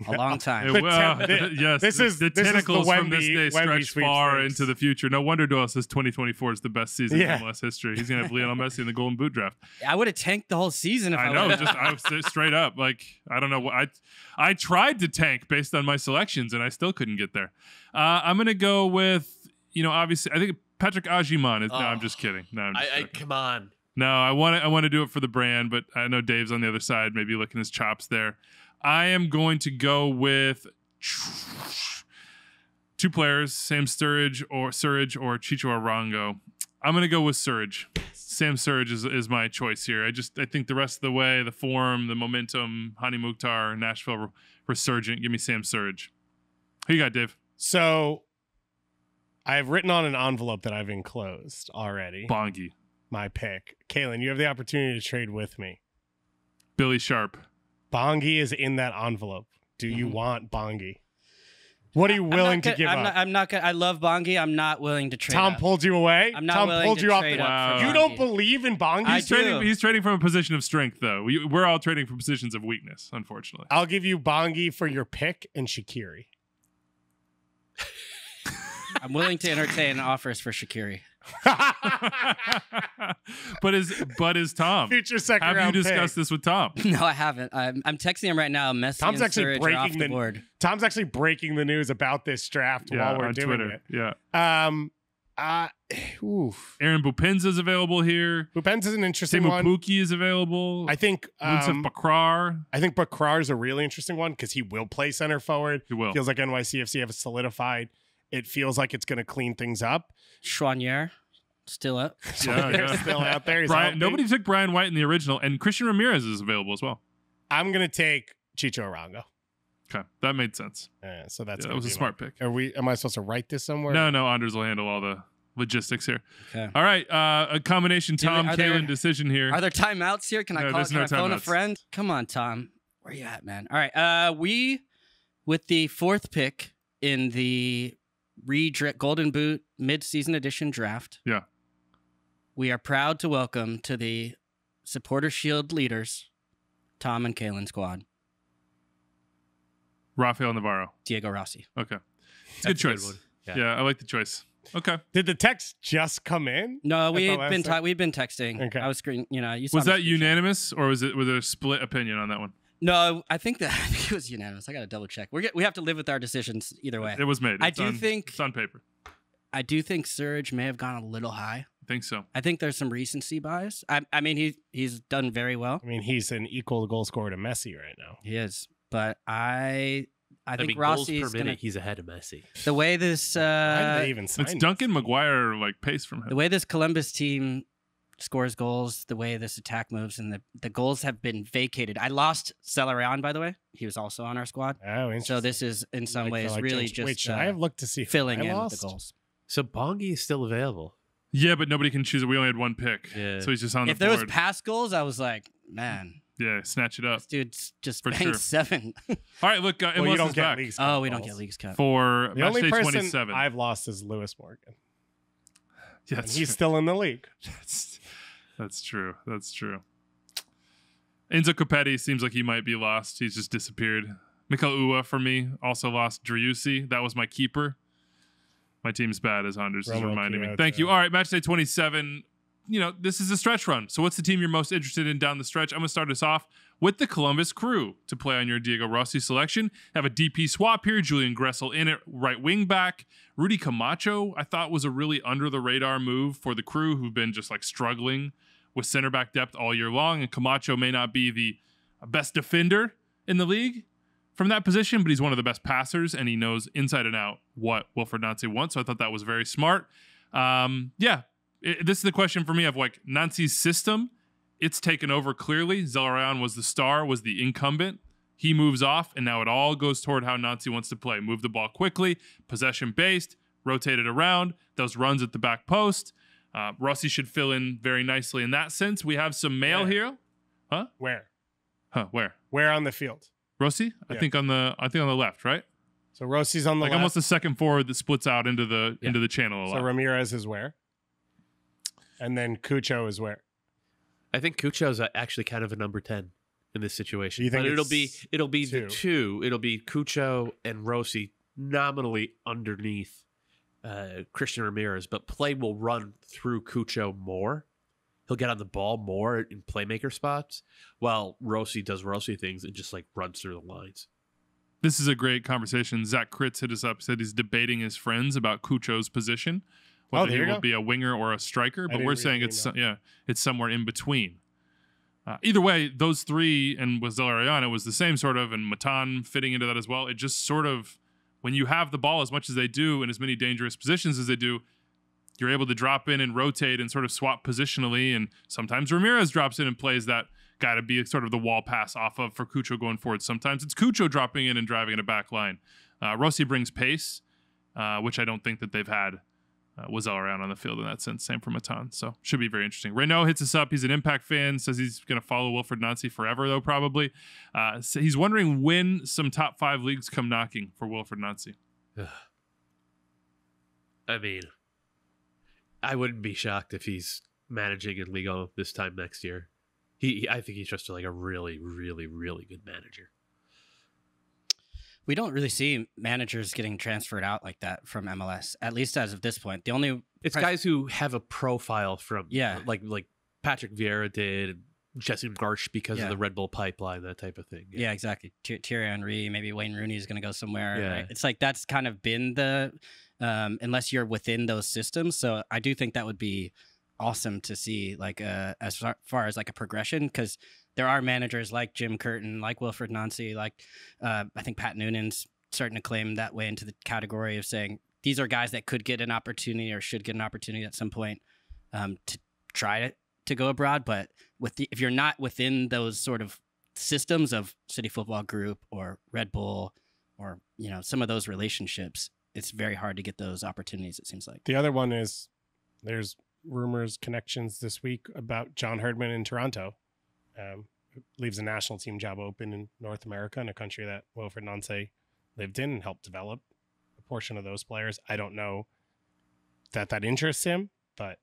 a long time. Yes, the tentacles from this day stretch far into the future. No wonder Doyle says 2024 is the best season in MLS history. He's going to have Lionel Messi in the Golden Boot draft. I would have tanked the whole season if I know. I was straight up. Like, I don't know what I tried to tank based on my selections, and I still couldn't get there. I'm going to go with, obviously, I think Patrick Agiman is. No, I'm just kidding. No, I'm just come on. No, I want to do it for the brand, but I know Dave's on the other side, maybe licking his chops there. I am going to go with 2 players, Sam Surridge or Chicho Arango. I'm going to go with Surridge. Sam Surridge is my choice here. I think the rest of the way, the form, the momentum, Hani Mukhtar, Nashville resurgent. Give me Sam Surridge. Who you got, Dave? So I've written on an envelope that I've enclosed already. Bongi. My pick. Kalen, you have the opportunity to trade with me. Billy Sharp. Bongi is in that envelope. Do you want Bongi? What are you willing to give up? I'm not gonna. I love Bongi. I'm not willing to trade. Tom up. pulled you away. I'm not Tom willing pulled to you off. trade up. You don't believe in Bongi? He's trading from a position of strength, though. We're all trading from positions of weakness, unfortunately. I'll give you Bongi for your pick and Shaqiri. I'm willing to entertain offers for Shaqiri. but is Tom? Future second Have round you discussed pick. this with Tom? No, I haven't. I'm texting him right now. Messi Tom's and actually Surridge are off breaking the board. Tom's actually breaking the news about this draft while we're on doing Twitter. it. Yeah. Aaron Bupenza is available here. Bupenza is an interesting Timo one. Pukki is available. I think Vincent Bakrar. I think Bakrar is a really interesting one because he will play center forward. He will. Feels like NYCFC have solidified. It feels like it's going to clean things up. Schwanier, still up. They're still out there. Nobody took Brian White in the original, and Christian Ramirez is available as well. I'm going to take Chicho Arango. Okay, that made sense. So that was a smart pick. Am I supposed to write this somewhere? No, Anders will handle all the logistics here. Okay. All right, a combination Tom-Kalen decision here. Are there timeouts here? Can I phone a friend? Come on, Tom. Where you at, man? All right. We, with the 4th pick in the Golden Boot mid-season edition draft. Yeah. We are proud to welcome to the Supporter Shield leaders, Tom and Kalen squad. Rafael Navarro. Diego Rossi. Okay. It's a good choice. Yeah, I like the choice. Okay. Did the text just come in? No, we've been texting. Okay. I was screen. You saw. Was that unanimous, or was there a split opinion on that one? No, I think it was unanimous. I got to double check. We have to live with our decisions either way. It was made. I do think it's on paper. I do think Surridge may have gone a little high. I think so. I think there's some recency bias. I mean, he's done very well. I mean, he's an equal goal scorer to Messi right now. He is, but I think mean, Rossi goals is per minute, gonna. he's ahead of Messi. The way this Why did they even sign It's Duncan McGuire like pace from him. the way this Columbus team scores goals, the way this attack moves, and the goals have been vacated. I lost Celarayán, by the way. He was also on our squad. Oh, interesting. So this is in some ways really just Wait, should I have looked to see if filling I in lost? with the goals. So Bongi is still available. Yeah, but nobody can choose it. We only had one pick. Yeah. So he's just on the If there was board. past goals, I was like, man, Yeah, snatch it up. this dude's just For banged sure. 7. All right, look, Well, you MLS don't is get back Leagues Oh, Cup we don't balls. get Leagues Cup. for The only Matchday person 27. I've lost is Lewis Morgan. Yeah, And he's still in the league. that's true. That's true. Enzo Copetti seems like he might be lost. He's just disappeared. Mikel Ua for me also lost. Driussi, that was my keeper. My team's bad, as Anders is Romo reminding me. Kyoto. Thank you. All right, Matchday 27. You know, this is a stretch run. So what's the team you're most interested in down the stretch? I'm going to start us off with the Columbus Crew to play on your Diego Rossi selection. Have a DP swap here. Julian Gressel in at right wing back. Rudy Camacho, I thought was a really under the radar move for the Crew, who've been just like struggling with center back depth all year long. And Camacho may not be the best defender in the league from that position, but he's one of the best passers, and he knows inside and out what Wilfried Nancy wants. So I thought that was very smart. This is the question for me of like Nancy's system. It's taken over clearly. Zelarayán was the star, was the incumbent. He moves off, and now it all goes toward how Nancy wants to play. Move the ball quickly, possession-based, rotate it around, those runs at the back post. Rossi should fill in very nicely in that sense. We have some mail here. Where? Where? Where on the field? Rossi? Yeah. I think on the left, right? So Rossi's on the Like left. almost the second forward that splits out into the channel a lot. So Ramirez is where? And then Cucho is where? I think Cucho's actually kind of a number 10 in this situation. You think But it's it'll be two? the two. It'll be Cucho and Rossi nominally underneath Christian Ramirez, but play will run through Cucho more. He'll get on the ball more in playmaker spots, while Rossi does Rossi things and just like runs through the lines. This is a great conversation. Zach Kritz hit us up, said he's debating his friends about Cucho's position, whether there he you will go. be a winger or a striker. But didn't we're read saying the it's somewhere in between. Either way, those three, and with Zelarayán, it was the same sort of, and Matan fitting into that as well. It just sort of, when you have the ball as much as they do in as many dangerous positions as they do, you're able to drop in and rotate and sort of swap positionally. And sometimes Ramirez drops in and plays that guy to be sort of the wall pass off of for Cucho going forward. Sometimes it's Cucho dropping in and driving in a back line. Rossi brings pace, which I don't think that they've had was all around on the field in that sense. Same for Matan. So should be very interesting. Renault hits us up. He's an Impact fan, says he's going to follow Wilfried Nancy forever, though, probably. So he's wondering when some top 5 leagues come knocking for Wilfried Nancy. I mean, I wouldn't be shocked if he's managing in Liga this time next year. I think he's just like a really, really, really good manager. We don't really see managers getting transferred out like that from MLS, at least as of this point. The only Guys who have a profile from like Patrick Vieira did, Jesse Marsh because of the Red Bull pipeline, that type of thing. Yeah, exactly. Thierry Henry, maybe Wayne Rooney is going to go somewhere. Yeah. Right? It's like that's kind of been the unless you're within those systems. So I do think that would be awesome to see, like as far as like a progression, because there are managers like Jim Curtin, like Wilfried Nancy, like I think Pat Noonan's starting to claim that way into the category of saying these are guys that could get an opportunity or should get an opportunity at some point to try to go abroad. But if you're not within those sort of systems of City Football Group or Red Bull or some of those relationships, it's very hard to get those opportunities, it seems like. The other one is there's rumors, connections this week about John Herdman in Toronto. Leaves a national team job open in North America, in a country that Wilfried Nancy lived in and helped develop a portion of those players. I don't know that interests him, but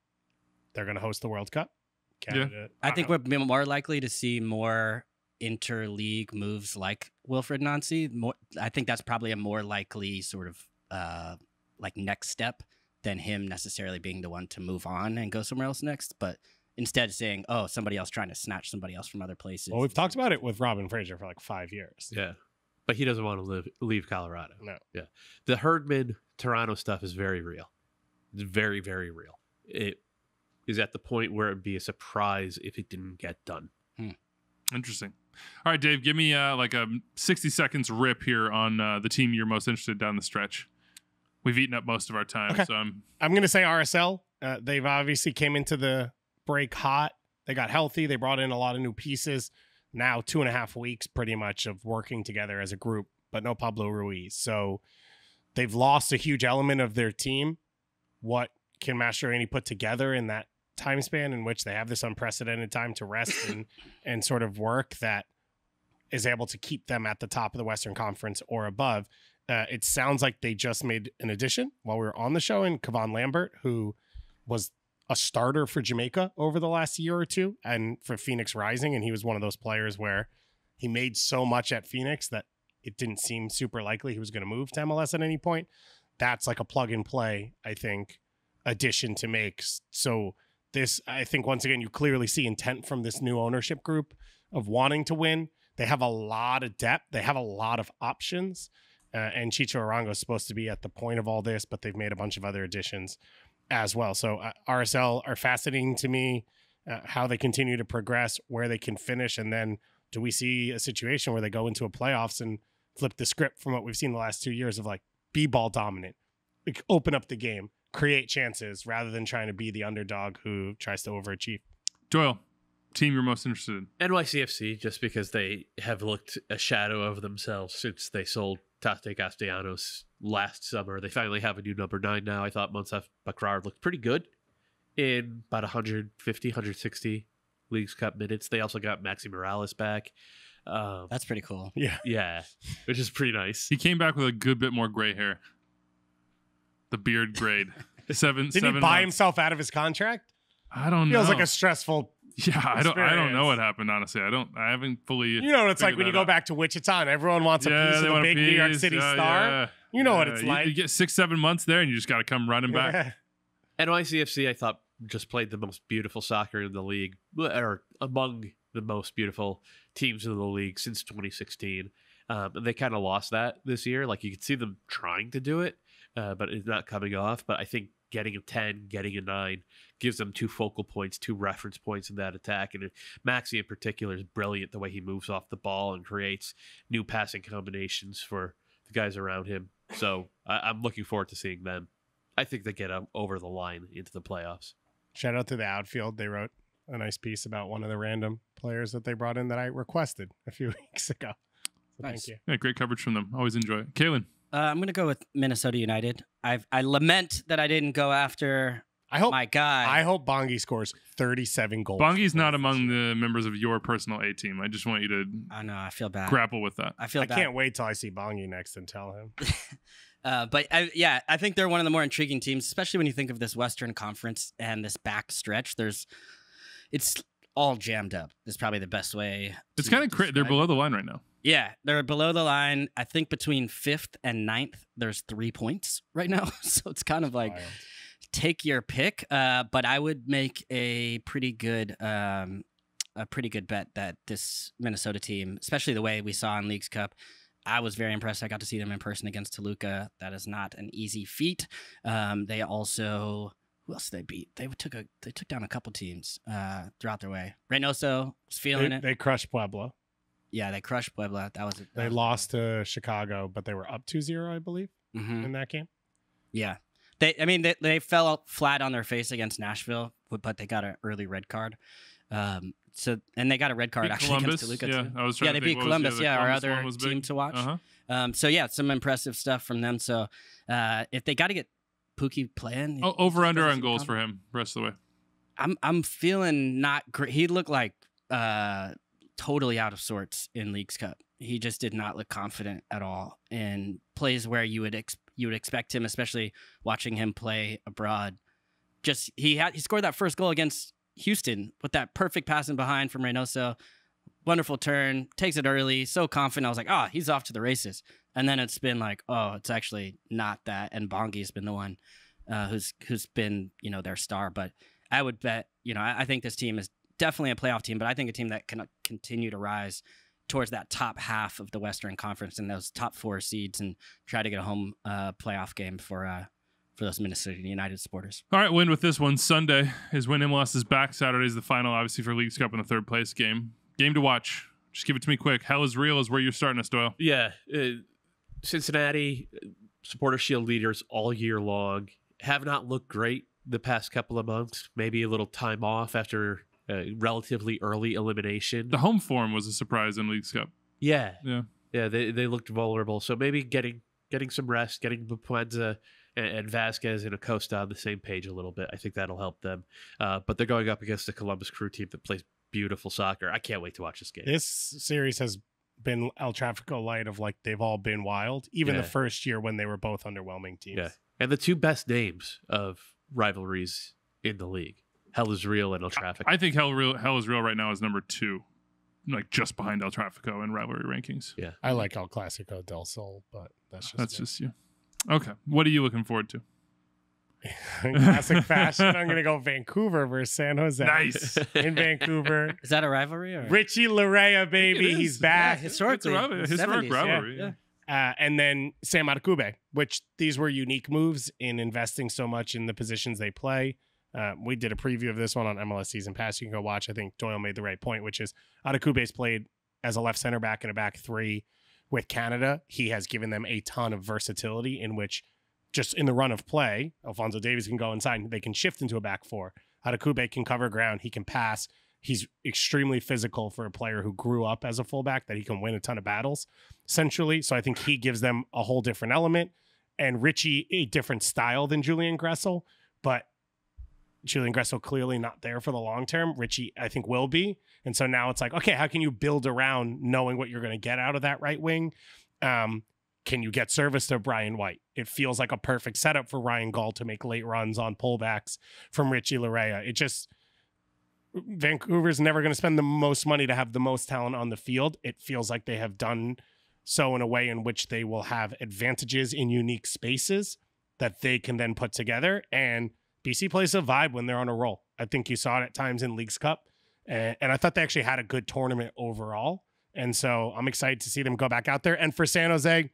they're going to host the World Cup. Canada, I think we're more likely to see more interleague moves like Wilfried Nancy. I think that's probably a more likely sort of like next step than him necessarily being the one to move on and go somewhere else next. But instead of saying, oh, somebody else trying to snatch somebody else from other places. Well, we've talked about it with Robin Fraser for like 5 years. Yeah. But he doesn't want to leave Colorado. No. Yeah. The Herdman Toronto stuff is very real. It's very, very real. It is at the point where it'd be a surprise if it didn't get done. Interesting. All right, Dave, give me like a 60 seconds rip here on the team you're most interested in down the stretch. We've eaten up most of our time. Okay. So I'm going to say RSL. They've obviously came into the break hot. They got healthy. They brought in a lot of new pieces. Now 2.5 weeks pretty much of working together as a group, but no Pablo Ruiz. So they've lost a huge element of their team. What can Mastroeni put together in that time span in which they have this unprecedented time to rest and sort of work that is able to keep them at the top of the Western Conference or above? It sounds like they just made an addition while we were on the show in Kevon Lambert, who was a starter for Jamaica over the last year or two and for Phoenix Rising. And he was one of those players where he made so much at Phoenix that it didn't seem super likely he was going to move to MLS at any point. That's like a plug and play, I think, addition to make. So this, I think, once again, you clearly see intent from this new ownership group of wanting to win. They have a lot of depth. They have a lot of options. And Chicho Arango is supposed to be at the point of all this, but they've made a bunch of other additions as well. So RSL are fascinating to me, how they continue to progress, where they can finish. And then do we see a situation where they go into a playoffs and flip the script from what we've seen the last 2 years of like be ball dominant, like open up the game, create chances rather than trying to be the underdog who tries to overachieve. Doyle, team you're most interested in? NYCFC, just because they have looked a shadow of themselves since they sold Tate Castellanos last summer. They finally have a new number 9 now. I thought Monsef Bakrar looked pretty good in about 150, 160 Leagues Cup minutes. They also got Maxi Morales back. That's pretty cool. Yeah, which is pretty nice. He came back with a good bit more gray hair. The beard grade. Did he buy himself out of his contract? I don't know. Feels like a stressful. Yeah, I don't know what happened, honestly. I haven't fully. You know what it's like when you go back to Wichita and everyone wants a piece of the big New York City star. Yeah. You know what it's like. You get 6-7 months there and you just got to come running back. NYCFC, I thought, just played the most beautiful soccer in the league, or among the most beautiful teams in the league since 2016. And they kind of lost that this year. Like, you could see them trying to do it, but it's not coming off. But I think getting a 10, getting a 9 gives them 2 focal points, 2 reference points in that attack. And Maxi in particular is brilliant the way he moves off the ball and creates new passing combinations for the guys around him. So I'm looking forward to seeing them. I think they get over the line into the playoffs. Shout out to the outfield. They wrote a nice piece about one of the random players that they brought in that I requested a few weeks ago. So Nice. Thank you. Yeah, great coverage from them. Always enjoy it. Kaylin. I'm going to go with Minnesota United. I lament that I didn't go after my guy. I hope Bongi scores 37 goals. Bongi's not among the members of your personal A team. I just want you to I know. I feel bad. grapple with that. I feel I bad. can't wait till I see Bongi next and tell him. But I think they're one of the more intriguing teams, especially when you think of this Western Conference and this back stretch. It's all jammed up. Is probably the best way. It's kind of crazy. They're below the line right now. Yeah, they're below the line. I think between 5th and 9th, there's 3 points right now. So it's kind of like Wild. take your pick. But I would make a pretty good bet that this Minnesota team, especially the way we saw in Leagues Cup, I was very impressed. I got to see them in person against Toluca. That is not an easy feat. They also, who else did they beat? They took down a couple teams throughout their way. Reynoso was feeling it. They crushed Puebla. Yeah, they crushed Puebla. They lost to Chicago, but they were up 2-0, I believe, Mm-hmm. in that game. Yeah. They fell flat on their face against Nashville, but they got an early red card. And they got a red card Beat actually Columbus. against Toluca too. I was trying They to beat think Columbus. the Our Columbus other one was team big. to watch. Uh-huh. So yeah, some impressive stuff from them. So if they got to get Pookie playing, Over under on goals for him rest of the way. I'm feeling not great. He looked like totally out of sorts in Leagues Cup. He just did not look confident at all in plays where you would expect him, especially watching him play abroad. Just he scored that first goal against Houston with that perfect pass in behind from Reynoso. Wonderful turn, takes it early, so confident. I was like, he's off to the races. And then it's been like, it's actually not that. And Bongi's been the one who's been, their star. But I would bet I think this team is definitely a playoff team, but I think a team that can continue to rise towards that top half of the Western Conference and those top 4 seeds and try to get a home playoff game for those Minnesota United supporters. All right, win with this one. Sunday is when MLS is back. Saturday is the final, obviously, for Leagues Cup in the third place game. Game to watch. Just give it to me quick. Hell is Real is where you're starting us, Doyle. Yeah. Cincinnati, Supporter Shield leaders all year long, have not looked great the past couple of months. Maybe a little time off after relatively early elimination. The home form was a surprise in Leagues Cup. Yeah. Yeah. They looked vulnerable. So maybe getting some rest, getting Buenza and Vasquez and Acosta on the same page a little bit. I think that'll help them. But they're going up against the Columbus Crew team that plays beautiful soccer. I can't wait to watch this game. This series has been El Tráfico light of like they've all been wild. Even the first year when they were both underwhelming teams. Yeah. And the 2 best names of rivalries in the league. Hell is Real and El Tráfico. I think Hell is Real right now is number 2. Like just behind El Tráfico in rivalry rankings. Yeah. I like El Clásico del Sol, but that's just you. Okay. What are you looking forward to? In classic fashion, I'm going to go Vancouver versus San Jose. Nice. In Vancouver. Is that a rivalry? Or? Richie Larea, baby. He's back. Yeah, historically. It's a historic 70s, rivalry. Yeah. And then Sam Adekugbe, which these were unique moves in investing so much in the positions they play. We did a preview of this one on MLS Season Pass. You can go watch. I think Doyle made the right point, which is Adekube's played as a left center back in a back 3 with Canada. He has given them a ton of versatility in which just in the run of play, Alphonso Davies can go inside. They can shift into a back 4. Adekugbe can cover ground. He can pass. He's extremely physical for a player who grew up as a fullback, that he can win a ton of battles centrally. So I think he gives them a whole different element. And Richie, a different style than Julian Gressel, but Julian Gressel clearly not there for the long term. Richie, I think, will be. And so now it's like, okay, how can you build around knowing what you're going to get out of that right wing? Can you get service to Brian White? It feels like a perfect setup for Ryan Gaul to make late runs on pullbacks from Richie Larea. It just, Vancouver's never going to spend the most money to have the most talent on the field. It feels like they have done so in a way in which they will have advantages in unique spaces that they can then put together. And BC plays a vibe when they're on a roll. I think you saw it at times in Leagues Cup. And I thought they actually had a good tournament overall. And so I'm excited to see them go back out there. And for San Jose,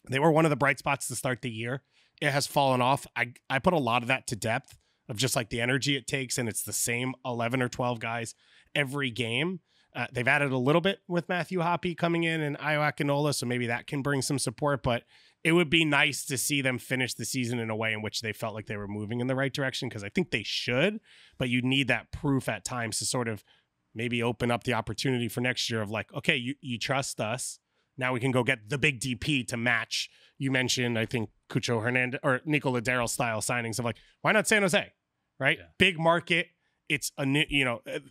they were one of the bright spots to start the year. It has fallen off. I put a lot of that to depth of just like the energy it takes. And it's the same 11 or 12 guys every game. They've added a little bit with Matthew Hoppe coming in and Ayo Akinola. So maybe that can bring some support. But it would be nice to see them finish the season in a way in which they felt like they were moving in the right direction, because I think they should. But you need that proof at times to sort of maybe open up the opportunity for next year of like, okay, you trust us. Now we can go get the big DP to match. You mentioned, I think, Cucho Hernandez or Nico Ladero style signings of like, why not San Jose? Right? Yeah. Big market. It's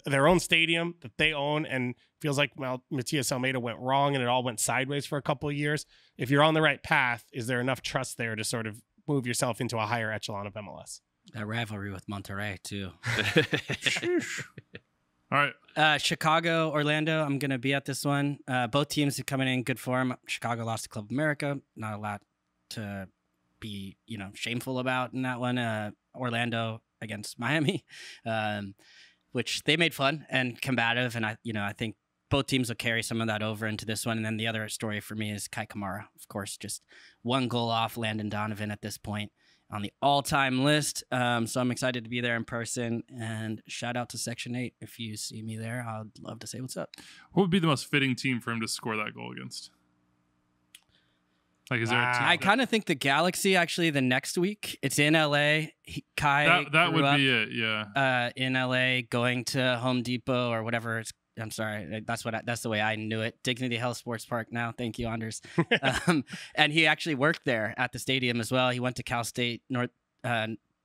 their own stadium that they own, and feels like, well, Matias Almeida went wrong and it all went sideways for a couple of years. If you're on the right path, is there enough trust there to sort of move yourself into a higher echelon of MLS? That rivalry with Monterrey too. All right. Chicago, Orlando. I'm going to be at this one. Both teams are coming in good form. Chicago lost to Club America. Not a lot to be, shameful about in that one. Orlando against Miami, which they made fun and combative. And I think both teams will carry some of that over into this one. And then the other story for me is Kai Kamara, of course, just 1 goal off Landon Donovan at this point on the all-time list. So I'm excited to be there in person, and shout out to Section 8. If you see me there, I'd love to say what's up. What would be the most fitting team for him to score that goal against? Like, is there a team I kind of think the Galaxy actually the next week. It's in LA. Kai that would be it, yeah. In LA, going to Home Depot or whatever it's. I'm sorry. That's the way I knew it. Dignity Health Sports Park now. Thank you, Anders. And he actually worked there at the stadium as well. He went to Cal State North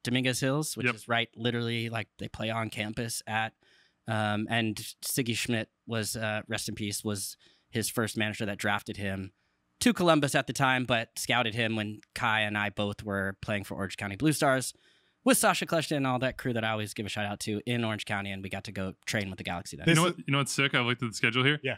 Dominguez Hills, which is right, literally like they play on campus at. And Siggy Schmidt was, rest in peace, was his first manager that drafted him to Columbus at the time, but scouted him when Kai and I both were playing for Orange County Blue Stars with Sasha Kleshta and all that crew that I always give a shout out to in Orange County, and we got to go train with the Galaxy then. You know what's sick? I've looked at the schedule here. Yeah.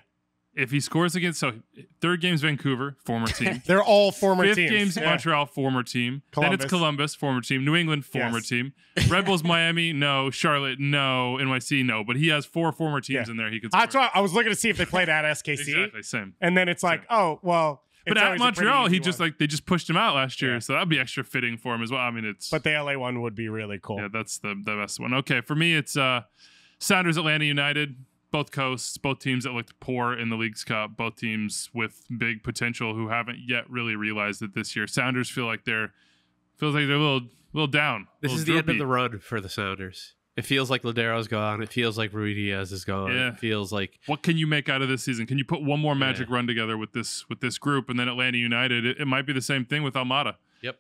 If he scores against, so third game's Vancouver, former team. They're all former Fifth teams. game's Montreal, former team. Then it's Columbus, former team. New England, former team. Red Bulls, Miami, no. Charlotte, no. NYC, no. But he has 4 former teams in there he could score. That's why I was looking to see if they played at SKC. Exactly, same. And then it's like, oh, well. But at Montreal, they just pushed him out last year, so that'd be extra fitting for him as well. I mean, it's. But the LA one would be really cool. Yeah, that's the best one. Okay, for me, it's Sounders, Atlanta United. Both coasts, both teams that looked poor in the Leagues Cup, both teams with big potential who haven't yet really realized it this year. Sounders feels like they're a little down. This is the end of the run for the Sounders. It feels like Ladero's gone. It feels like Rui Diaz is gone. Yeah. It feels like what can you make out of this season? Can you put one more magic run together with this group? And then Atlanta United, it might be the same thing with Almada. Yep.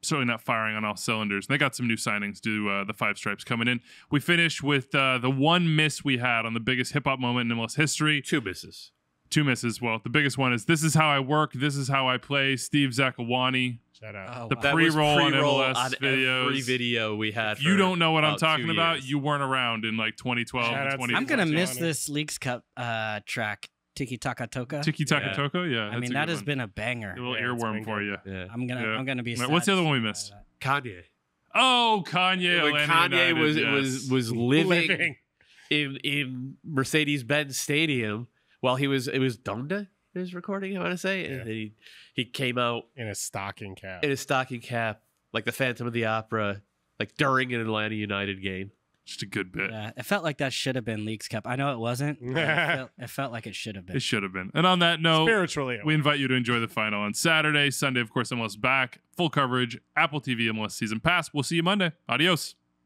Certainly not firing on all cylinders. And they got some new signings to the Five Stripes coming in. We finish with the one miss we had on the biggest hip-hop moment in MLS history. 2 misses. 2 misses. Well, the biggest one is "This is how I work. This is how I play." Steve Zakawani. Shout out. Oh, The wow. pre-roll on MLS on videos. Every video we had. If you don't know what I'm about talking 2 about, years. you weren't around in like 2012 Shout and out to 2014. I'm gonna miss Johnny. this Leagues Cup track, Tiki Taka Toka. Tiki Taka Toko, yeah. I mean, that has been a banger. a little Yeah, it's earworm been for good. you. Yeah. I'm gonna be. Right, what's the sad other one we to see missed? that. Kanye. Oh, Kanye. When Atlanta Kanye United, was living in Mercedes-Benz Stadium while it was Donda he was recording, I want to say, and then he came out In a stocking cap. in his stocking cap like the Phantom of the Opera, like during an Atlanta United game. Just a good bit. Yeah, it felt like that should have been Leagues Cup. I know it wasn't. But it felt like it should have been. It should have been. And on that note, Spiritually. we invite you to enjoy the final on Saturday. Sunday, of course, MLS back. Full coverage, Apple TV MLS Season Pass. We'll see you Monday. Adios.